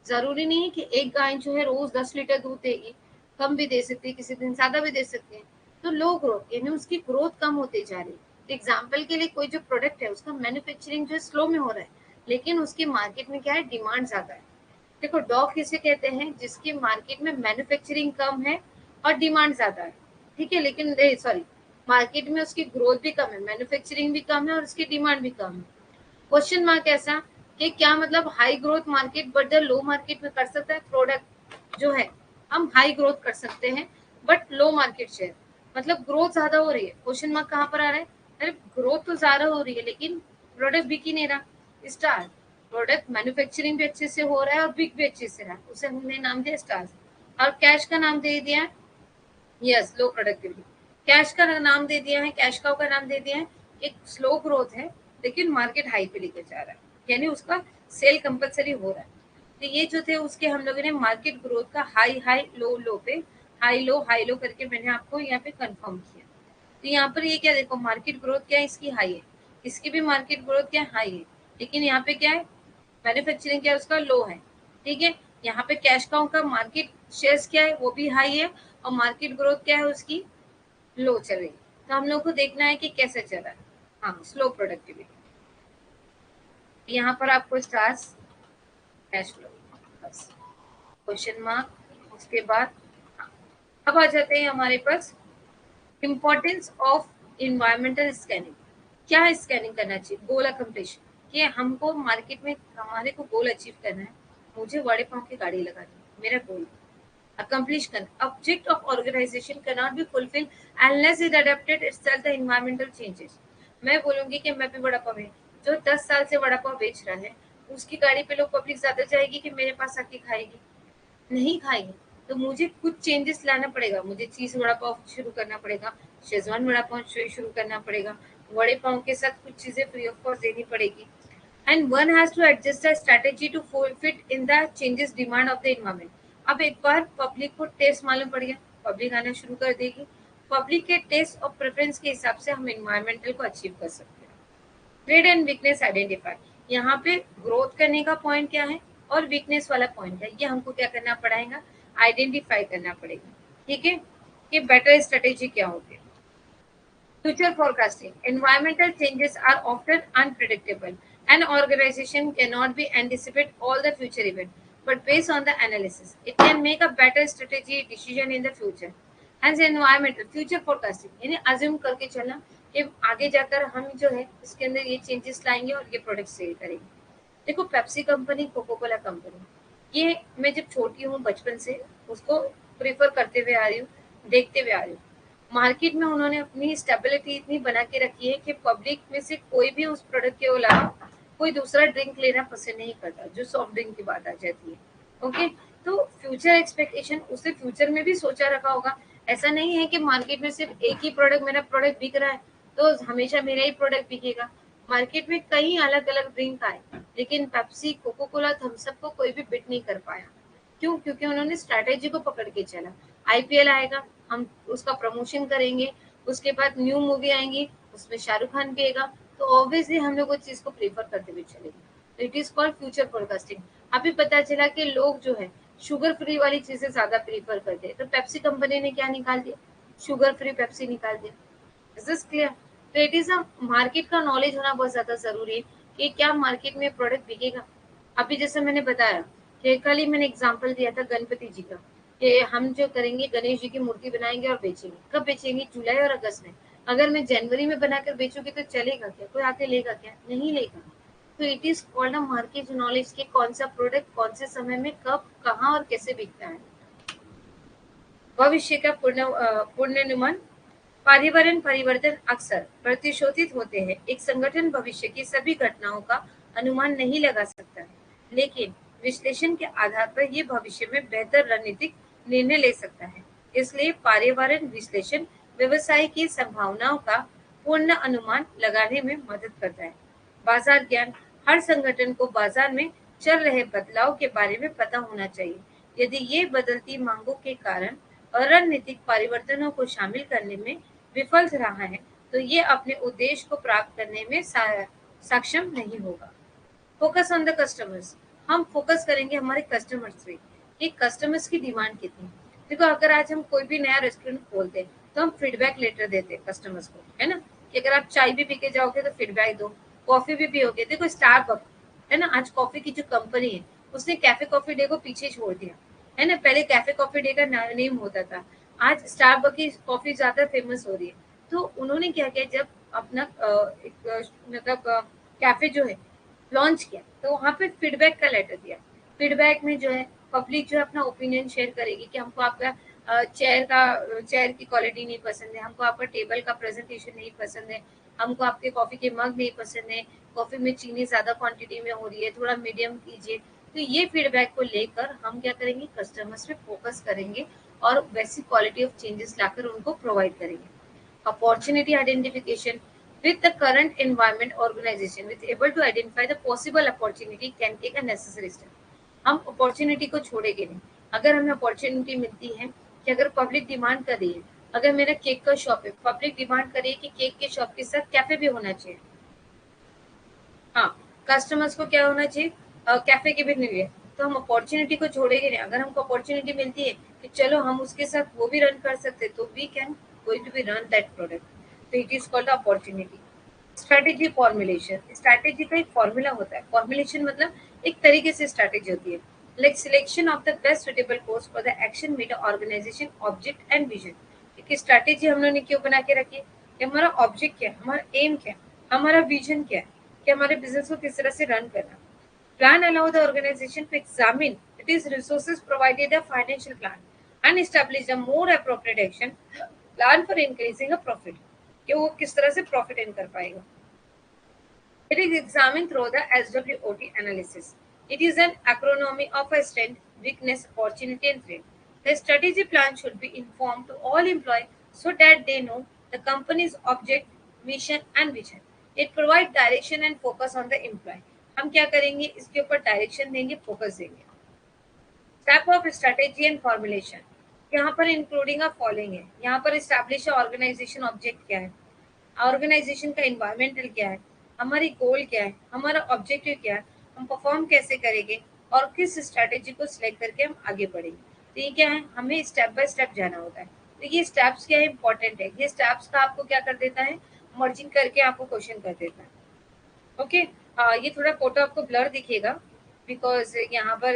जरूरी नहीं है कि एक गाय जो है रोज 10 लीटर दूध देगी, कम भी दे सकती है, किसी दिन ज्यादा भी दे सकती है। तो लो ग्रोथ यानी उसकी ग्रोथ कम होती जा रही है। एग्जाम्पल के लिए कोई जो प्रोडक्ट है उसका मैन्युफैक्चरिंग जो स्लो में हो रहा है, लेकिन उसकी मार्केट में क्या है, डिमांड ज्यादा है। देखो डॉग किसे कहते हैं, जिसकी मार्केट में मैन्युफैक्चरिंग कम है और डिमांड ज्यादा है। ठीक है, लेकिन सॉरी, मार्केट में उसकी ग्रोथ भी कम है, मैन्युफैक्चरिंग भी कम है और उसकी डिमांड भी कम है। क्वेश्चन मार्क ऐसा कि क्या मतलब high growth market but the low market में कर सकता है प्रोडक्ट जो है, हम हाई ग्रोथ कर सकते हैं बट लो मार्केट शेयर, मतलब ग्रोथ ज्यादा हो रही है। क्वेश्चन मार्क कहाँ पर आ रहा है, अरे ग्रोथ तो ज्यादा हो रही है लेकिन प्रोडक्ट बिक ही नहीं रहा। स्टार, प्रोडक्ट मैन्युफैक्चरिंग भी अच्छे से हो रहा है और बिक भी अच्छे से रहा है, उसे हमने नाम दिया स्टार। और कैश का नाम दे दिया, यस लो प्रोडक्टिविटी। कैश का नाम दे दिया है, कैश काउ का नाम दे दिया है, एक स्लो ग्रोथ है लेकिन मार्केट हाई पे लेके जा रहा है, यानी उसका सेल कंपलसरी हो रहा है। तो ये जो थे उसके हम लोगों ने मार्केट ग्रोथ का हाई हाई लो लो पे, हाई लो करके मैंने आपको यहाँ पे कंफर्म किया। तो यहाँ पर ये क्या देखो, मार्केट ग्रोथ क्या है, इसकी हाई है, इसकी भी मार्केट ग्रोथ क्या हाई है, लेकिन यहाँ पे क्या है, मैन्युफैक्चरिंग क्या है उसका लो है। ठीक है, यहाँ पे कैश काउ का मार्केट शेयर्स क्या है, वो भी हाई है और मार्केट ग्रोथ क्या है उसकी लो चल रही। तो हम लोग को देखना है कि कैसे चल रहा है। हाँ, स्लो प्रोडक्टिविटी। यहाँ पर आपको स्टार्स, कैश फ्लो, बस क्वेश्चन मार्क। उसके बाद हाँ, अब आ जाते हैं हमारे पास इम्पोर्टेंस ऑफ इन्वायरमेंटल स्कैनिंग। क्या स्कैनिंग करना चाहिए, गोल अकम्प्लिश, कि हमको मार्केट में हमारे को गोल अचीव करना है, मुझे बड़े पाँव की गाड़ी लगानी है, मेरा गोल accomplish करना। Object of organization cannot be fulfilled unless it adapted itself the environmental changes। मैं बोलूंगी कि मैं भी वड़ा पाव है, जो 10 साल से वड़ा पाव बेच रहा है, उसकी गाड़ी पे लोग पब्लिक ज्यादा जाएगी कि मेरे पास आके खाएगी, नहीं खाएगी। तो मुझे कुछ चेंजेस लाना पड़ेगा, मुझे चीज वड़ा पाव शुरू करना पड़ेगा, शेजवान वड़ा पाव शुरू करना पड़ेगा, वड़े पाव के साथ कुछ चीजें फ्री ऑफ कॉस्ट देनी पड़ेगी। And one has to adjust a strategy to fit in the changes demand of the environment। अब एक बार पब्लिक को टेस्ट मालूम पड़ गया, पब्लिक आना शुरू कर देगी, पब्लिक के टेस्ट और प्रेफरेंस के हिसाब से हम एनवायरमेंटल को अचीव कर सकते हैं। ट्रेड एंड वीकनेस आइडेंटिफाई, यहाँ पे ग्रोथ करने का पॉइंट क्या है और वीकनेस वाला पॉइंट है, ये हमको क्या करना पड़ेगा, आइडेंटिफाई करना पड़ेगा। ठीक है, कि बेटर स्ट्रेटेजी क्या होगी। Future forecasting. Environmental changes are often unpredictable. An organization cannot be anticipate all the future events, but based on the analysis, it can make a better strategy decision in the future. Hence, environmental future forecasting यानी assume करके चलना कि आगे जाकर हम जो है इसके अंदर ये changes लाएंगे और ये प्रोडक्ट सेल करेंगे। देखो Pepsi company, Coca Cola company, ये मैं जब छोटी हूँ बचपन से उसको प्रेफर करते हुए आ रही हूँ, देखते हुए आ रही हूँ। मार्केट में उन्होंने अपनी स्टेबिलिटी इतनी बना के रखी है कि पब्लिक में से कोई भी उस प्रोडक्ट के अलावा कोई दूसरा ड्रिंक लेना पसंद नहीं करता, जो सॉफ्ट ड्रिंक की बात आ जाती है। ओके, तो फ्यूचर एक्सपेक्टेशन, उसने फ्यूचर में भी सोचा रखा होगा। ऐसा नहीं है कि मार्केट में सिर्फ एक ही प्रोडक्ट, मेरा प्रोडक्ट बिक रहा है तो हमेशा मेरा ही प्रोडक्ट बिकेगा। मार्केट में कई अलग अलग ड्रिंक आए, लेकिन Pepsi, Coca Cola, Thums Up को कोई भी बिट नहीं कर पाया। क्यों? क्योंकि उन्होंने स्ट्रैटेजी को पकड़ के चला। आईपीएल आएगा, हम उसका प्रमोशन करेंगे, उसके बाद न्यू मूवी आएंगी, उसमें शाहरुख खान पिएगा, तो ऑब्वियसली हम लोग उस चीज को प्रेफर करते हुए चलेंगे। तो it is called future forecasting. अभी पता चला कि लोग जो है शुगर फ्री वाली चीजें ज्यादा प्रेफर करते हैं, तो पेप्सी कंपनी ने क्या निकाल दिया, शुगर फ्री पेप्सी निकाल दिया। Is this clear? तो इट इज अ मार्केट का नॉलेज होना बहुत ज्यादा जरूरी है कि क्या मार्केट में प्रोडक्ट बिकेगा। अभी जैसे मैंने बताया कि कल ही मैंने एग्जांपल दिया था गणपति जी का, कि हम जो करेंगे गणेश जी की मूर्ति बनाएंगे और बेचेंगे। कब बेचेंगे? जुलाई और अगस्त में। अगर मैं जनवरी में बनाकर बेचूंगी तो चलेगा क्या? कोई आके लेगा क्या? नहीं लेगा। तो it is called a market knowledge कि कौन सा प्रोडक्ट कौन से समय में कब कहाँ और कैसे बिकता है। भविष्य का पूर्वानुमान। पर्यावरण परिवर्तन अक्सर प्रतिशोधित होते हैं। एक संगठन भविष्य की सभी घटनाओं का अनुमान नहीं लगा सकता है, लेकिन विश्लेषण के आधार पर ये भविष्य में बेहतर रणनीतिक निर्णय ले सकता है। इसलिए पर्यावरण विश्लेषण व्यवसाय की संभावनाओं का पूर्ण अनुमान लगाने में मदद करता है। बाजार ज्ञान, हर संगठन को बाजार में चल रहे बदलाव के बारे में पता होना चाहिए। यदि ये बदलती मांगों के कारण रणनीतिक परिवर्तनों को शामिल करने में विफल रहा है, तो ये अपने उद्देश्य को प्राप्त करने में सक्षम नहीं होगा। फोकस ऑन द कस्टमर्स, हम फोकस करेंगे हमारे कस्टमर्स पे कि कस्टमर्स की डिमांड कितनी है। देखो, अगर आज हम कोई भी नया रेस्टोरेंट खोलते हैं तो हम फीडबैक लेटर देते हैं कस्टमर्स को, है ना, कि अगर आप चाय भी पी के जाओगे तो फीडबैक दो, कॉफी भी पियोगे। देखो स्टारबक्स, है ना, आज कॉफी की जो कंपनी है उसने कैफे कॉफी डे को पीछे छोड़ दिया, है ना। पहले कैफे कॉफी डे का नेम होता था, आज स्टारबक्स की कॉफी ज्यादा फेमस हो रही है। तो उन्होंने क्या किया, जब अपना मतलब कैफे जो है लॉन्च किया तो वहाँ पे फीडबैक का लेटर दिया। फीडबैक में जो है पब्लिक जो है अपना ओपिनियन शेयर करेगी कि हमको आपका चेयर की क्वालिटी नहीं पसंद है, हमको आपका टेबल का प्रेजेंटेशन नहीं पसंद है, हमको आपके कॉफी के मग नहीं पसंद है, कॉफी में चीनी ज्यादा क्वांटिटी में हो रही है, थोड़ा मीडियम कीजिए। तो ये फीडबैक को लेकर हम क्या करेंगे, कस्टमर्स पे फोकस करेंगे और वैसी क्वालिटी ऑफ चेंजेस लाकर उनको प्रोवाइड करेंगे। Opportunity identification, with the current environment, organization with able to identify the possible opportunity can take a necessary step. हम अपॉर्चुनिटी को छोड़ेंगे नहीं। अगर हमें अपॉर्चुनिटी मिलती है कि अगर पब्लिक डिमांड कर रही है, अगर मेरा केक का शॉप है, पब्लिक डिमांड कर रही है कि केक के शॉप के साथ कैफे भी होना चाहिए, हाँ, कस्टमर्स को क्या होना चाहिए, कैफे के भी मिले, तो हम अपॉर्चुनिटी को छोड़ेंगे नहीं। अगर हमको अपॉर्चुनिटी मिलती है कि चलो हम उसके साथ वो भी रन कर सकते हैं, तो we can going to be run that product. तो it is called opportunity. Strategy formulation, strategy का एक फॉर्मूला होता है। फॉर्मुलेशन मतलब एक तरीके से स्ट्रैटेजी होती है, like selection of the best suitable course for the action meet organisation object and vision. एक स्ट्रैटेजी हम लोगों ने क्यों बना के रखी है, कि हमारा ऑब्जेक्ट क्या है, हमारा एम क्या है, हमारा विजन क्या है, कि हमारे बिजनेस को किस तरह से रन करना। Plan allow the organization to examine its resources, provided a financial plan, and establish a more appropriate action plan for increasing a profit, कि वो किस तरह से प्रॉफिट इन कर पाएगा। It is examined through the SWOT analysis. It is an acronym of a strength, weakness, opportunity, and threat. The strategy plan should be informed to all employees so that they know the company's object, mission, and vision. It provides direction and focus on the employee. हम क्या करेंगे, इसके ऊपर direction देंगे, focus देंगे। Step of strategy and formulation, यहाँ पर including a following है। यहाँ पर इस्टेब्लिश ऑर्गेनाइजेशन ऑब्जेक्ट क्या है, ऑर्गेनाइजेशन का एनवायरमेंटल क्या है, हमारी गोल क्या है, हमारा ऑब्जेक्टिव क्या है, हम परफॉर्म कैसे करेंगे और किस स्ट्रेटेजी को सिलेक्ट करके हम आगे बढ़ेंगे। तो ये क्या है, हमें स्टेप बाय स्टेप जाना होता है। तो ये स्टेप्स क्या है, इंपॉर्टेंट है। ये स्टेप्स का आपको क्या कर देता है, मर्जिंग करके आपको क्वेश्चन कर देता है। ओके, ये थोड़ा फोटो आपको ब्लर दिखेगा बिकॉज यहाँ पर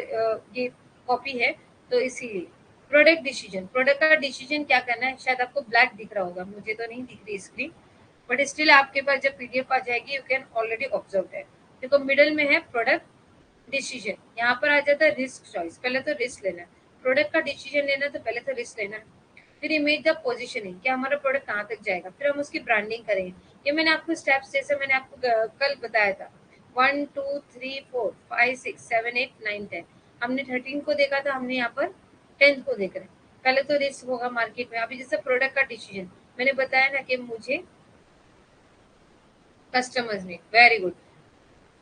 ये कॉपी है, तो इसीलिए। प्रोडक्ट डिसीजन, प्रोडक्ट का डिसीजन क्या करना है, शायद आपको ब्लैक दिख रहा होगा, मुझे तो नहीं दिख रही स्क्रीन, बट स्टिल आपके पास जब पीडीएफ आ जाएगी you can already observe that. देखो मिडल में है प्रोडक्ट डिसीजन, यहाँ पर आ जाता है रिस्क चॉइस, पहले तो रिस्क लेना है। प्रोडक्ट का डिसीजन लेना तो पहले तो रिस्क लेना है। फिर इमेज द पोजीशनिंग, क्या हमारा प्रोडक्ट कहाँ तक जाएगा, फिर हम उसकी ब्रांडिंग करेंगे। ये मैंने आपको स्टेप्स जैसे मैंने आपको कल बताया था, 1 2 3 4 5 6 7 8 9 10, हमने 13 को देखा था, हमने यहाँ पर 10 को देख रहे हैं। पहले तो रिस्क होगा मार्केट में। अभी जैसे प्रोडक्ट का डिसीजन मैंने बताया ना कि मुझे कस्टमर्स ने, वेरी गुड।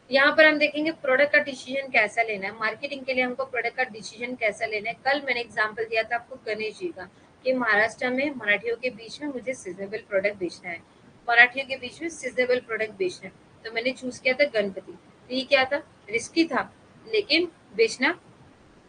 यहाँ पर हम देखेंगे प्रोडक्ट का डिसीजन कैसा लेना है, मार्केटिंग के लिए हमको प्रोडक्ट का डिसीजन कैसा लेना है। कल मैंने एग्जांपल दिया था आपको गणेश जी का, कि महाराष्ट्र में मराठियों के बीच में मुझे सीजनेबल प्रोडक्ट बेचना है, मराठियों के बीच में सीजनेबल प्रोडक्ट बेचना है, तो मैंने चूज किया था गणपति। तो ये क्या था, रिस्की था लेकिन बेचना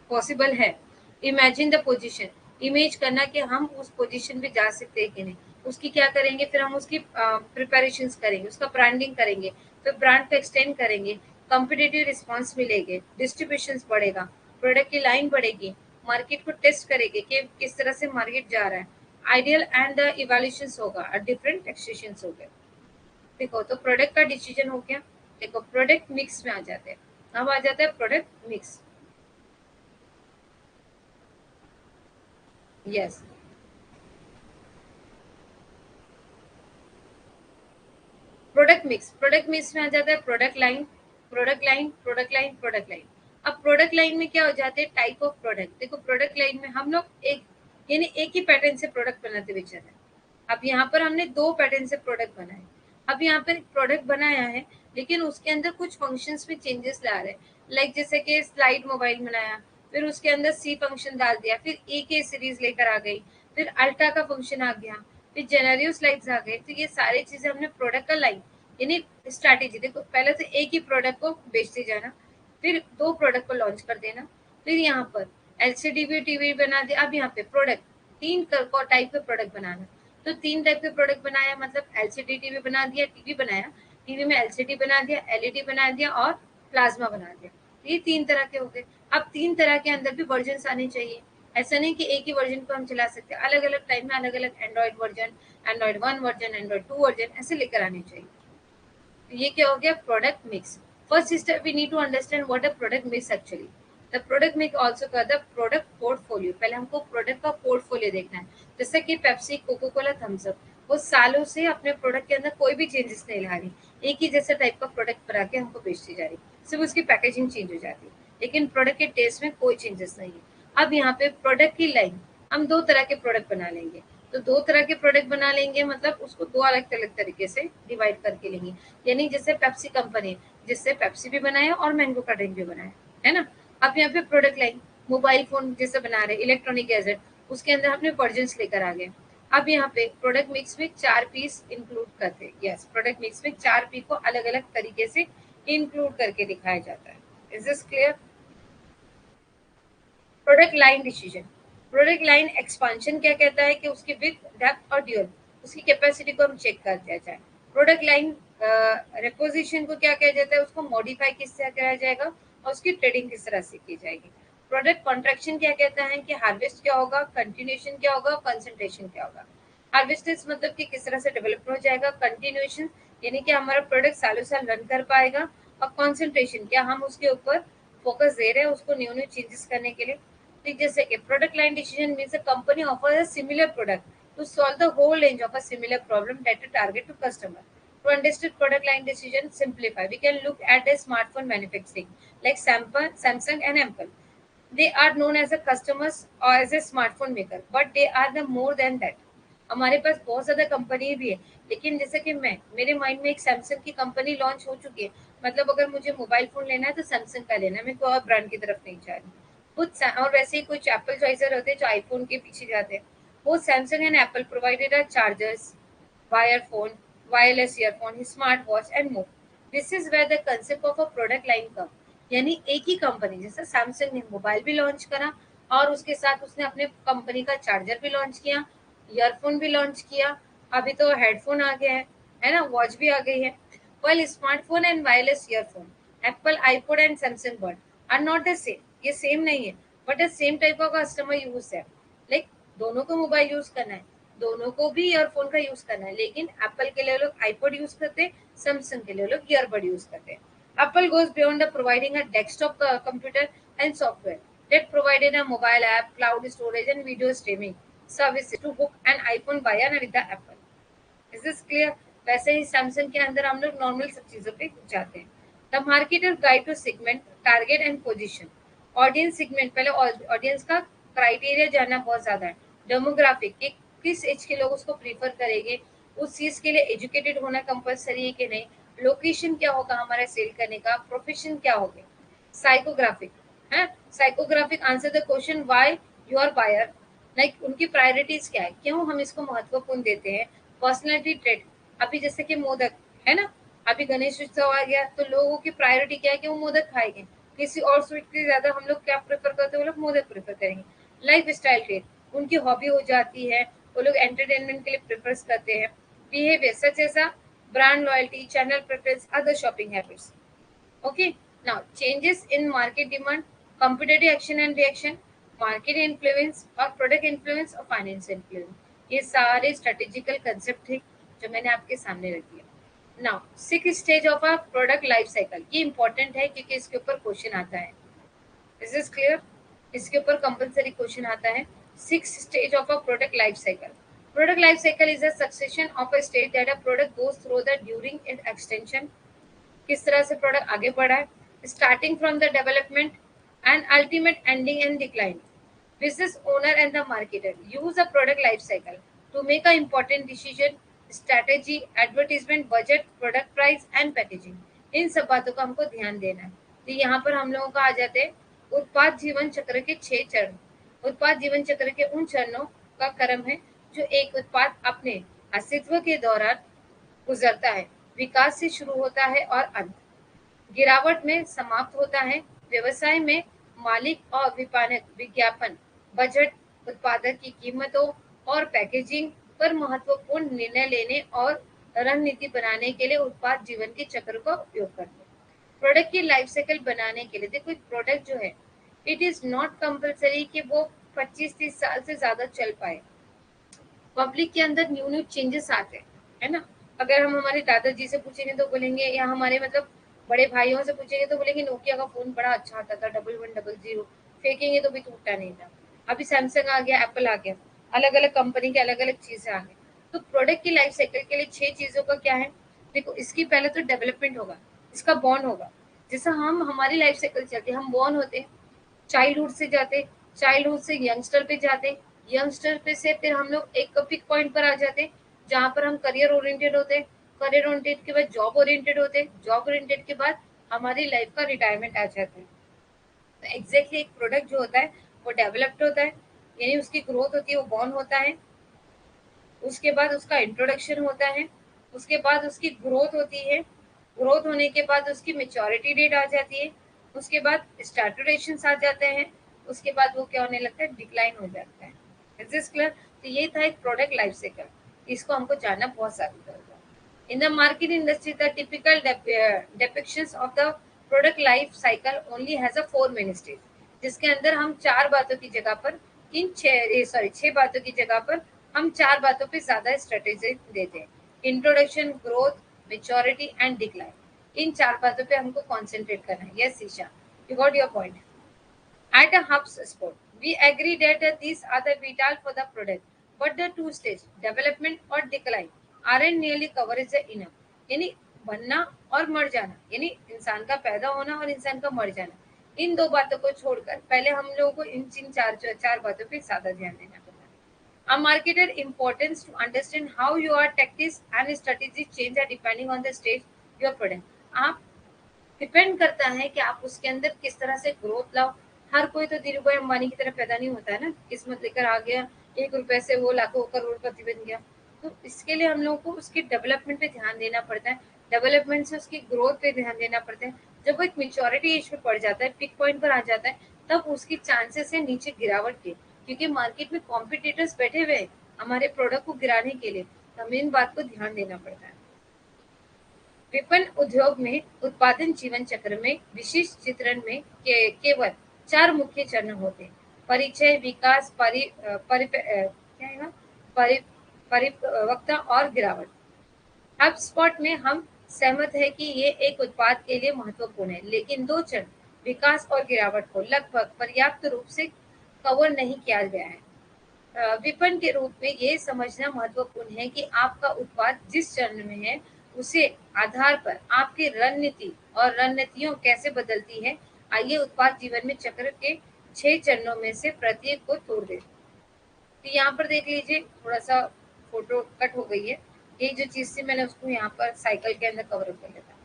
पॉसिबल है। इमेजिन द पोजीशन, इमेज करना कि हम उस पोजीशन पे जा सकते हैं कि नहीं, उसकी क्या करेंगे, फिर हम उसकी प्रिपरेशंस करेंगे, उसका ब्रांडिंग करेंगे, फिर ब्रांड को एक्सटेंड करेंगे, कॉम्पिटिटिव रिस्पॉन्स मिलेंगे, डिस्ट्रीब्यूशन बढ़ेगा, प्रोडक्ट की लाइन बढ़ेगी, मार्केट को टेस्ट करेंगे कि किस तरह से मार्केट जा रहा है, आइडियल एंड द इवैल्यूएशन होगा, डिफरेंट एक्सटेंशन हो गए। देखो तो प्रोडक्ट का डिसीजन हो गया। देखो प्रोडक्ट मिक्स में आ जाते हैं, अब आ जाता है product mix. Yes, product mix में आ जाता है product line, product line, product line, product line. अब प्रोडक्ट लाइन में क्या हो जाते हैं, टाइप ऑफ प्रोडक्ट। देखो प्रोडक्ट लाइन में हम लोग एक यानी एक ही पैटर्न से प्रोडक्ट बनाते हुए चल रहे हैं। अब यहाँ पर हमने दो पैटर्न से प्रोडक्ट बनाए। अब यहाँ पर प्रोडक्ट बनाया है लेकिन उसके अंदर कुछ फंक्शंस में चेंजेस ला रहे हैं। लाइक जैसे कि स्लाइड मोबाइल बनाया, फिर उसके अंदर सी फंक्शन डाल दिया, फिर ए के सीरीज लेकर आ गई, फिर अल्ट्रा का फंक्शन आ गया, फिर जेनेरियो स्लाइड्स आ गए। तो ये सारी चीजें हमने प्रोडक्ट का लाइन यानी स्ट्रैटेजी, देखो पहले तो एक ही प्रोडक्ट को बेचते जाना, फिर 2 प्रोडक्ट को लॉन्च कर देना, फिर यहाँ पर एलसीडी भी टीवी बना दिया। अब यहाँ पे प्रोडक्ट 3 टाइप के प्रोडक्ट बनाना, तो 3 टाइप के प्रोडक्ट बनाया, मतलब एलसीडी टीवी बना दिया, टीवी बनाया, टीवी में एलसीडी बना दिया, एलईडी बना दिया और प्लाज्मा बना दिया। ये 3 तरह के हो गए। अब 3 तरह के अंदर भी वर्जन आने चाहिए। ऐसा नहीं कि एक ही वर्जन को हम चला सकते, अलग अलग टाइम में अलग अलग Android version, Android 1 version, Android 2 version ऐसे लेकर आने चाहिए। ये क्या हो गया? Product mix. First step we need to understand what a product mix actually. The product mix also called the product portfolio. पहले हमको प्रोडक्ट का पोर्टफोलियो देखना है। जैसे कि Pepsi, Coca Cola, Thums Up, वो सालों से अपने प्रोडक्ट के अंदर कोई भी चेंजेस नहीं ला रही, एक ही जैसा टाइप का प्रोडक्ट बना के हमको बेचती जा रही, सिर्फ उसकी पैकेजिंग चेंज हो जाती है, लेकिन प्रोडक्ट के टेस्ट में कोई चेंजेस नहीं है। अब यहाँ पे प्रोडक्ट की लाइन, हम 2 तरह के प्रोडक्ट बना लेंगे। तो 2 तरह के प्रोडक्ट बना लेंगे, मतलब उसको 2 अलग अलग तरीके से डिवाइड करके लेंगे। यानी जैसे पेप्सी कंपनी, जिससे पेप्सी भी बनाया और मैंगो का ड्रिंक भी बनाया, है ना। अब यहाँ पे प्रोडक्ट लाइन, मोबाइल फोन जैसे बना रहे, इलेक्ट्रॉनिक गैजेट, उसके अंदर अपने वर्जन्स लेकर आ गए। अब यहाँ पे प्रोडक्ट मिक्स में 4 पीस इंक्लूड करते हैं। यस, प्रोडक्ट मिक्स में 4 पी को अलग अलग तरीके से इंक्लूड करके दिखाया जाता है। Is this clear? Product line decision, product line expansion क्या कहता है कि उसकी विड्थ, डेप्थ और ड्यूअल, उसकी कैपेसिटी को हम चेक कर दिया जाए। प्रोडक्ट लाइन रिपोजिशन को क्या कहा जाता है? उसको मॉडिफाई किस तरह किया जाएगा और उसकी ट्रेडिंग किस तरह से की जाएगी। प्रोडक्ट कॉन्ट्रैक्शन क्या कहता है कि हार्वेस्ट क्या होगा, कंटिन्यूएशन क्या होगा, कंसंट्रेशन क्या होगा। हार्वेस्ट मतलब कि किस तरह से डेवलप हो जाएगा, कंटिन्यूएशन यानी कि हमारा प्रोडक्ट सालों साल रन कर पाएगा, और कंसंट्रेशन क्या हम उसके ऊपर फोकस दे रहे हैं उसको न्यू न्यू चेंजेस करने के लिए। ठीक, जैसे कि product line decision means a company offers a similar product to solve the whole range of a similar problem that a target to customer. To understand product line decision, simplify. We can look at a smartphone manufacturing like Samsung and Apple. They are known as a customers or as a smartphone maker, but they are the more than that. हमारे पास बहुत ज़्यादा company भी है, लेकिन जैसे कि मेरे mind में एक सैमसंग की कंपनी लॉन्च हो चुकी है, मतलब अगर मुझे मोबाइल फ़ोन लेना है तो सैमसंग का लेना है, मैं कोई और ब्रांड की तरफ नहीं जा रही। कुछ और वैसे ही कुछ एप्पल चॉइसर होते हैं जो आईफोन के पीछे जाते हैं। Both Samsung and Apple provided us chargers, wire phone, wireless earphone, smartwatch and more. This is where the concept of a product line comes. यानी एक ही कंपनी, जैसे सैमसंग ने मोबाइल भी लॉन्च करा और उसके साथ उसने अपने कंपनी का चार्जर भी लॉन्च किया, ईयरफोन भी लॉन्च किया, अभी तो हेडफोन आ गया है ना, वॉच भी आ गई है। Well, smartphone and wireless earphone, Apple iPod and Samsung bird are not the same, ये सेम नहीं है, but the same type of customer use है। लाइक दोनों को मोबाइल यूज करना है, दोनों को भी ईयरफोन का यूज करना है, लेकिन एप्पल के लिए लोग आईपॉड यूज करते हैं, सैमसंग के लिए लोग ईयरबड यूज करते हैं। Apple goes beyond the providing a desktop computer and software that provided a mobile app, cloud storage and video streaming services to hook an iPhone buyer with the Apple. Is this clear? वैसे ही Samsung के अंदर हम लोग normal सब चीजों पे जाते हैं। The marketer guide to segment, target and position. Audience segment, पहले ऑडियंस का क्राइटेरिया जानना बहुत ज्यादा है। डेमोग्राफिक, कि किस एज के लोग उसको प्रीफर करेंगे, उस चीज के लिए एजुकेटेड होना कंपलसरी है कि नहीं, लोकेशन क्या होगा हमारा सेल करने का, प्रोफेशन क्या होगा। साइकोग्राफिक है, psychographic answer the question why your buyer, like उनकी प्रायोरिटीज क्या है, क्यों हम इसको महत्वपूर्ण देते हैं। पर्सनैलिटी ट्रेट, अभी जैसे कि मोदक है ना, अभी गणेश उत्सव आ गया तो लोगों की प्रायोरिटी क्या है कि वो मोदक खाएंगे, किसी और स्वीट के ज्यादा हम लोग क्या प्रेफर करते हैं, वो लोग मोदक प्रेफर करेंगे। लाइफ स्टाइल ट्रेट, उनकी हॉबी हो जाती है, वो लोग एंटरटेनमेंट के लिए प्रेफर करते हैं। बिहेवियर सच ऐसा brand loyalty, channel preference, other shopping habits. Okay, now changes in market demand, competitive action and reaction, market influence और product influence और finance influence, ये सारे strategical concept थे जो मैंने आपके सामने रख दिया। Now, 6 stage of a product life cycle, ये important है क्योंकि इसके ऊपर क्वेश्चन आता है। Is this clear? इसके ऊपर कंपलसरी क्वेश्चन आता है। 6 stage of a product life cycle. Product life cycle is a succession of a stage that a product goes through the during its extension, किस तरह से प्रोडक्ट आगे बढ़ा है, starting from the development and ultimate ending and decline. Business owner and the marketer use a product life cycle to make a important decision, strategy, advertisement, budget, product price and packaging. इन सब बातों का हमको ध्यान देना है। तो यहाँ पर हम लोगों का आ जाते हैं उत्पाद जीवन चक्र के 6 चरण। उत्पाद जीवन चक्र के उन चरणों का क्रम है जो एक उत्पाद अपने अस्तित्व के दौरान गुजरता है। विकास से शुरू होता है और अंत गिरावट में समाप्त होता है। व्यवसाय में मालिक और विपणक विज्ञापन, बजट, उत्पादक की कीमतों और पैकेजिंग पर महत्वपूर्ण निर्णय लेने और रणनीति बनाने के लिए उत्पाद जीवन के चक्र का उपयोग करते हैं। प्रोडक्ट की लाइफ साइकिल बनाने के लिए देखो, एक प्रोडक्ट जो है इट इज नॉट कंपल्सरी कि वो 25-30 साल से ज्यादा चल पाए। पब्लिक के अंदर न्यू न्यू चेंजेस आते हैं, है ना। अगर हम हमारे दादाजी से पूछेंगे तो बोलेंगे, या हमारे मतलब बड़े भाइयों से पूछेंगे तो बोलेंगे नोकिया का फोन बड़ा अच्छा आता था, 1100, फेंकेंगे तो भी टूटता नहीं था। अभी सैमसंग आ गया, एप्पल आ गया, अलग अलग कंपनी के अलग अलग चीजें आ गई। तो प्रोडक्ट की लाइफ साइकिल के लिए 6 चीजों का क्या है, देखो इसकी पहले तो डेवलपमेंट होगा, इसका बॉर्न होगा। जैसा हम हमारी लाइफ साइकिल चलती है, हम बॉर्न होते हैं, चाइल्डहुड से जाते, चाइल्डहुड से यंगस्टर पे जाते, यंगस्टर पे से फिर हम लोग एक पिक पॉइंट पर आ जाते जहाँ पर हम करियर ओरिएंटेड होते, करियर ओरिएंटेड के बाद जॉब ओरिएंटेड होते, जॉब ओरिएंटेड के बाद हमारी लाइफ का रिटायरमेंट आ जाता है। तो एग्जैक्टली एक प्रोडक्ट जो होता है वो डेवलप्ड होता है, यानी उसकी ग्रोथ होती है, वो बॉर्न होता है। उसके बाद उसका इंट्रोडक्शन होता है, उसके बाद उसकी ग्रोथ होती है, ग्रोथ होने के बाद उसकी मेच्योरिटी डेट आ जाती है, उसके बाद स्टैट्यूरेशन आ जाते हैं, उसके बाद वो क्या होने लगता है, डिक्लाइन हो जाता है। Is this clear? तो ये था एक प्रोडक्ट लाइफ साइकिल, इसको हमको जानना बहुत जरूरी होगा। In the market industry, the typical depictions of the product life cycle only has a 4 main stage, जिसके अंदर हम 4 बातों की जगह पर छह बातों की जगह पर हम 4 बातों पे ज्यादा स्ट्रेटेजी देते हैं। Introduction, growth, maturity and decline. इन 4 बातों पे हमको कॉन्सेंट्रेट करना है। Yes Isha, you got your point. At a HubSpot, we agree that these are the vital for the product, but the 2 stage development or decline aren't nearly coverage enough. यानी बनना और मर जाना, यानी इंसान का पैदा होना और इंसान का मर जाना, इन 2 बातों को छोड़कर पहले हम लोगों को इन चार बातों पे ज्यादा ध्यान देना पड़ता है। A marketer importance to understand how your tactics and strategy change are depending on the stage your product. आप डिपेंड करता है कि आप उसके अंदर किस तरह से ग्रोथ लाओ। हर कोई तो धीरू भाई अंबानी की तरह पैदा नहीं होता है ना, किस्मत लेकर आ गया, 1 रुपए से वो लाखों करोड़पति बन गया। तो इसके लिए हम लोगों को उसकी डेवलपमेंट पे ध्यान देना पड़ता है, डेवलपमेंट से उसकी ग्रोथ पे ध्यान देना पड़ता है। जब वो एक मेच्योरिटी एज पे पड़ जाता है, पिक पॉइंट पर आ जाता है, तब उसकी चांसेस है नीचे गिरावट के, क्योंकि मार्केट में कॉम्पिटिटर्स बैठे हुए हैं हमारे प्रोडक्ट को गिराने के लिए। तो हमें इन बात को ध्यान देना पड़ता है। विपणन उद्योग में उत्पादन जीवन चक्र में विशिष्ट चित्रण में केवल 4 मुख्य चरण होते हैं: परिचय, विकास, क्या है ना? परि, परिपक्वता और गिरावट। HubSpot में हम सहमत है कि ये एक उत्पाद के लिए महत्वपूर्ण है, लेकिन 2 चरण विकास और गिरावट को लगभग पर्याप्त रूप से कवर नहीं किया गया है। विपणन के रूप में ये समझना महत्वपूर्ण है कि आपका उत्पाद जिस चरण में है उसे आधार पर आपकी रणनीति और रणनीतियों कैसे बदलती है। आइए उत्पाद जीवन में चक्र के 6 चरणों में से प्रत्येक को तोड़ दे। तो यहाँ पर देख लीजिए, थोड़ा सा फोटो कट हो गई है, ये जो चीज थी मैंने उसको यहाँ पर साइकिल के अंदर कवर कर लेता।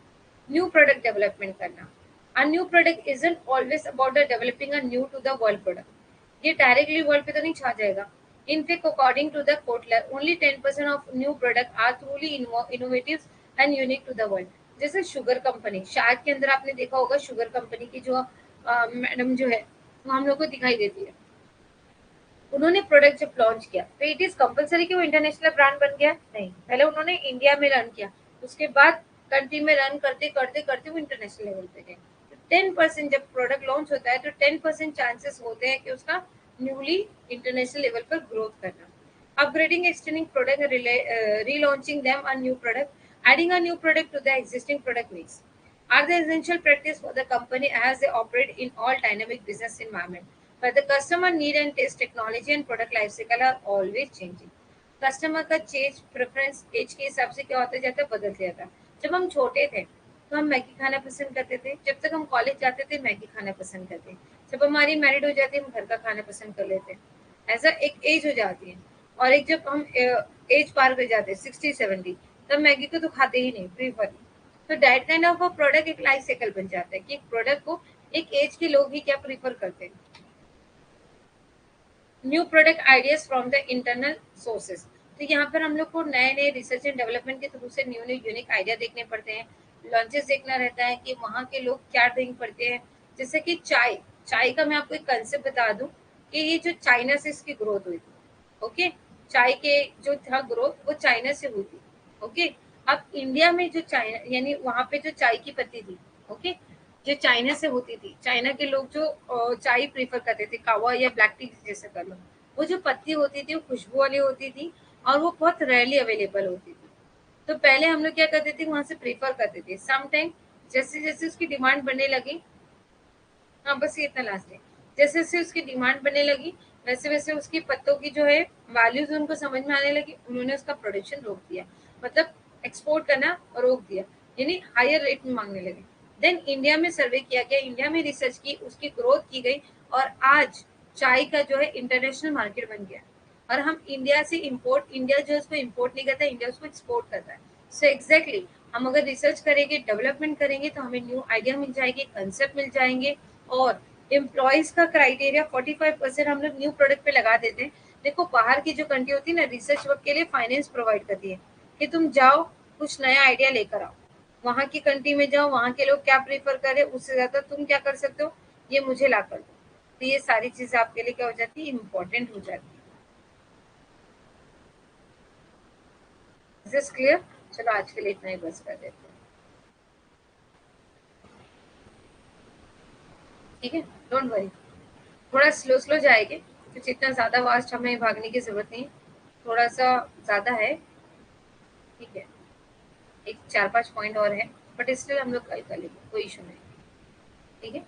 न्यू प्रोडक्ट डेवलपमेंट करना। A new product isn't always about the developing a new to the world product. ये डायरेक्टली वर्ल्ड पे तो नहीं छा जाएगा। In fact, according to the Kotler, only 10% of new products are truly innovative and unique to the world. जैसे sugar company, शायद के अंदर आपने देखा होगा, शुगर कंपनी की जो मैडम जो है वो हम लोग को दिखाई देती है। उन्होंने प्रोडक्ट जब लॉन्च किया तो इट इज कंपलसरी कि वो इंटरनेशनल ब्रांड बन गया? नहीं, पहले उन्होंने इंडिया में रन किया, उसके बाद कंट्री में रन करते करते करते वो इंटरनेशनल लेवल पे गए। 10% जब प्रोडक्ट लॉन्च होता है तो 10% चांसेस होते हैं कि उसका न्यूली इंटरनेशनल लेवल पर ग्रोथ करना। Upgrading, extending product, relaunching them a new product, adding a new product to the existing product mix are the essential practice for the company as they operate in all dynamic business environment. But the customer need and taste, technology and product life cycle are always changing. Customer का change preference as के हिसाब से क्या होता जाता है, बदलते जाता है। जब हम छोटे थे तो हम मैगी खाना पसंद करते थे, जब तक हम कॉलेज जाते थे मैगी खाना पसंद करते, जब हमारी मैरिड हो जाती है हम घर का खाना पसंद कर लेते। ऐसा एक एज हो जाती है, और एक जब हम एज पार कर जाते हैं 60-70, तब मैगी को तो खाते ही नहीं, प्रीफर। तो that kind of a product एक लाइफ साइकिल बन जाता है कि एक प्रोडक्ट को एक एज के लोग ही क्या प्रीफर करते हैं। New product ideas from the internal sources, तो यहाँ पर हम लोग को नए नए रिसर्च एंड डेवलपमेंट के थ्रू से न्यू न्यू यूनिक आइडिया देखने पड़ते हैं, लॉन्चेस देखना रहता है कि वहाँ के लोग क्या ड्रिंक पड़ते हैं। जैसे कि चाय, चाय का मैं आपको एक कंसेप्ट बता दूं कि ये जो चाइना से इसकी ग्रोथ हुई थी, ओके, चाय के जो था ग्रोथ वो चाइना से हुई थी, ओके। अब इंडिया में जो चाइना यानी वहाँ पे जो चाय की पत्ती थी, ओके, जो चाइना से होती थी, चाइना के लोग जो चाय प्रीफर करते थे, कावा या ब्लैक टी जैसे कर लो, वो जो पत्ती होती थी वो खुशबू वाली होती थी और वो बहुत रेयरली अवेलेबल होती थी। तो पहले हम लोग क्या करते थे, वहां से प्रीफर करते थे। सम टाइम जैसे जैसे उसकी डिमांड बढ़ने लगी, हाँ बस ये इतना लास्ट है, जैसे जैसे उसकी डिमांड बढ़ने लगी वैसे वैसे उसकी पत्तों की जो है वैल्यूज उनको समझ में आने लगी, उन्होंने उसका प्रोडक्शन रोक दिया, मतलब एक्सपोर्ट करना रोक दिया, यानी हायर रेट में मांगने लगे। देन इंडिया में सर्वे किया गया, इंडिया में रिसर्च की, उसकी ग्रोथ की गई और आज चाय का जो है इंटरनेशनल मार्केट बन गया। और हम इंडिया से इंपोर्ट, इंडिया जो है उसको इंपोर्ट नहीं करता, इंडिया उसको एक्सपोर्ट करता है। सो एग्जैक्टली हम अगर रिसर्च करेंगे, डेवलपमेंट करेंगे तो हमें न्यू आइडिया मिल जाएंगे, कंसेप्ट मिल जाएंगे। और एम्प्लॉयज का क्राइटेरिया 45% हम लोग न्यू प्रोडक्ट पे लगा देते हैं। देखो बाहर की जो कंट्री होती है ना, रिसर्च वर्क के लिए फाइनेंस प्रोवाइड करती है कि तुम जाओ कुछ नया आइडिया लेकर आओ, वहां की कंट्री में जाओ, वहां के लोग क्या प्रेफर करें उससे ज्यादा तुम क्या कर सकते हो, ये मुझे ला कर दो। तो ये सारी चीजें आपके लिए क्या हो जाती है, इम्पोर्टेंट हो जाती है। Is clear? चलो आज के लिए इतना ही बस कर देते हैं, ठीक है, डोंट वरी। थोड़ा स्लो स्लो जाएंगे, कुछ इतना ज्यादा वास्ट हमें भागने की जरूरत नहीं, थोड़ा सा ज्यादा है, ठीक है। एक 4-5 पॉइंट और है, बट स्टिल हम लोग कल कर लेंगे, कोई इशू नहीं, ठीक है।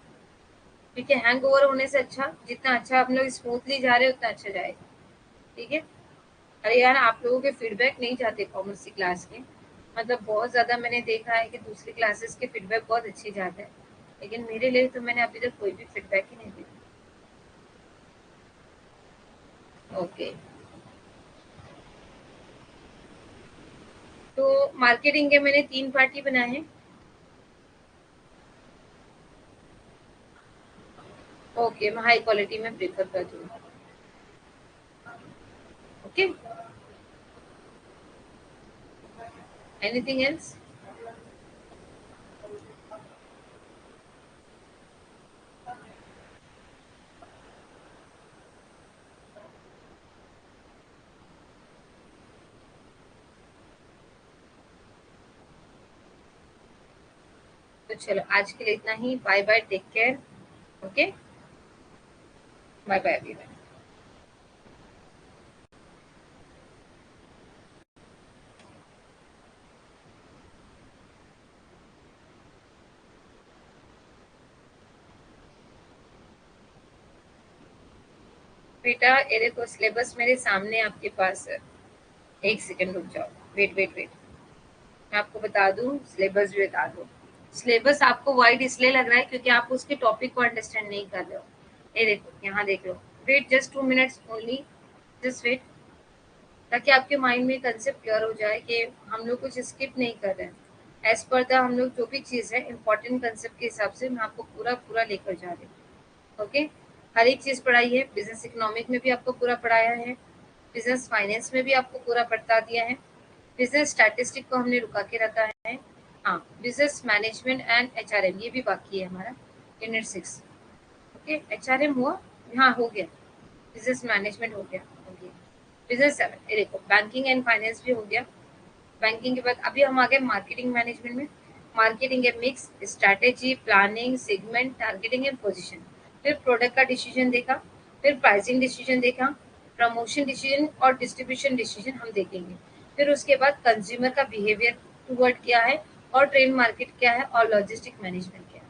क्योंकि हैंग ओवर होने से अच्छा, जितना अच्छा हम लोग स्मूथली जा रहे हैं उतना अच्छा जाएगा, ठीक है। अरे यार आप लोगों के फीडबैक नहीं जाते कॉमर्स की क्लास के, मतलब बहुत ज्यादा मैंने देखा है कि दूसरी क्लासेस के फीडबैक बहुत अच्छे जाते हैं, लेकिन मेरे लिए तो मैंने अभी तक कोई भी फीडबैक ही नहीं दिया। ओके, तो मार्केटिंग के मैंने 3 पार्ट ही बनाए हैं। ओके, मैं हाई क्वालिटी में प्रेफर कर दूंगा। Okay, anything else? तो चलो आज के लिए इतना ही, bye bye, take care. Okay, bye bye everyone. बेटा ये देखो सिलेबस मेरे सामने आपके पास है, एक सेकंड रुक जाओ, वेट वेट वेट, मैं आपको बता दूं, सिलेबस भी बता दूं। सिलेबस आपको वाइड इसलिए लग रहा है क्योंकि आप उसके टॉपिक को अंडरस्टैंड नहीं कर रहे हो। ये देखो यहाँ देख लो, wait just 2 minutes only, just wait, ताकि आपके माइंड में कंसेप्ट क्लियर हो जाए कि हम लोग कुछ स्किप नहीं कर रहे हैं। एज पर द हम लोग जो भी चीज़ है इम्पोर्टेंट कंसेप्ट के हिसाब से मैं आपको पूरा पूरा लेकर जा रही हूँ, ओके। हर एक चीज़ पढ़ाई है, बिजनेस इकोनॉमिक में भी आपको पूरा पढ़ाया है, बिजनेस फाइनेंस में भी आपको पूरा बता दिया है, बिजनेस स्टैटिस्टिक को हमने रुका के रखा है। हाँ, बिजनेस मैनेजमेंट एंड एचआरएम ये भी बाकी है हमारा, यूनिट 6। ओके, एचआरएम हुआ, हाँ हो गया, बिजनेस मैनेजमेंट हो गया, हो गया। बिजनेस 7 ये देखो, बैंकिंग एंड फाइनेंस भी हो गया। बैंकिंग के बाद अभी हम आ गए मार्केटिंग मैनेजमेंट में। मार्केटिंग है mix, strategy, planning, segment, targeting and position. फिर प्रोडक्ट का डिसीजन देखा, फिर प्राइसिंग डिसीजन देखा, प्रमोशन डिसीजन और डिस्ट्रीब्यूशन डिसीजन हम देखेंगे। फिर उसके बाद कंज्यूमर का बिहेवियर टूवर्ड क्या है, और ट्रेड मार्केट क्या है, और लॉजिस्टिक मैनेजमेंट क्या है।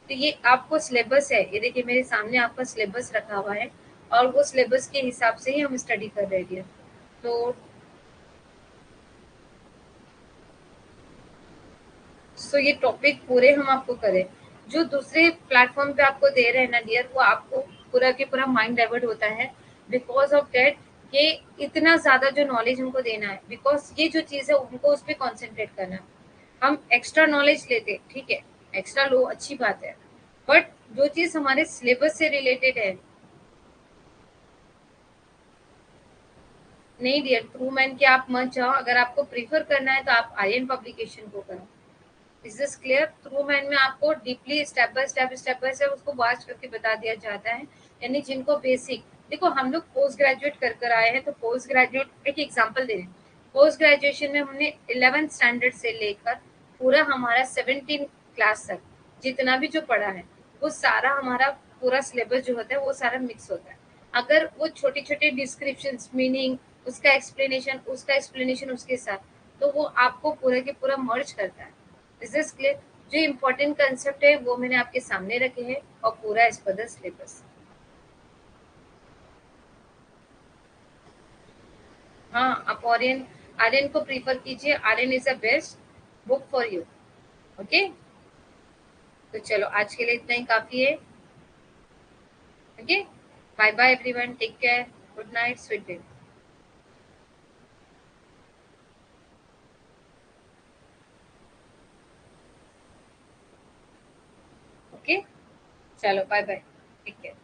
तो ये आपको सिलेबस है, ये देखिए मेरे सामने आपका सिलेबस रखा हुआ है, और वो सिलेबस के हिसाब से ही हम स्टडी कर रहे हैं। तो ये टॉपिक पूरे हम आपको करें, जो दूसरे प्लेटफॉर्म पे आपको दे रहे हैं ना डियर, वो आपको पूरा के पूरा माइंड डाइवर्ट होता है, बिकॉज ऑफ दैट ये इतना ज्यादा जो नॉलेज हमको देना है, बिकॉज ये जो चीज़ है उनको उस पर कॉन्सेंट्रेट करना है। हम एक्स्ट्रा नॉलेज लेते, ठीक है, एक्स्ट्रा लो, अच्छी बात है, बट जो चीज हमारे सिलेबस से रिलेटेड है, नहीं डियर, ट्रू मैन के आप मत जाओ, अगर आपको प्रीफर करना है तो आप आर्यन पब्लिकेशन को करो। Is this clear? Through man में आपको डीपली स्टेप बाय स्टेप उसको वाच करके बता दिया जाता है, यानी जिनको बेसिक, देखो हम लोग पोस्ट ग्रेजुएट कर कर आए हैं, तो पोस्ट ग्रेजुएट एक एग्जांपल दे रहे हैं, पोस्ट ग्रेजुएशन में हमने 11th स्टैंडर्ड से लेकर पूरा हमारा 17 क्लास तक जितना भी जो पढ़ा है, वो सारा हमारा पूरा सिलेबस जो होता है वो सारा मिक्स होता है। अगर वो छोटे छोटे डिस्क्रिप्शन, मीनिंग, उसका एक्सप्लेनेशन उसके साथ, तो वो आपको पूरा के पूरा मर्ज करता है। Is this clear? जो इम्पोर्टेंट कंसेप्ट है वो मैंने आपके सामने रखे हैं, और पूरा एज पर द सिलेबस। हाँ, आप आर्यन, आर्यन को प्रीफर कीजिए, Aryan is the best book for you. Okay, तो चलो आज के लिए इतना ही काफी है। Okay, bye bye everyone, take care, good night, sweet dream. Okay, चलो बाय बाय, टेक केयर।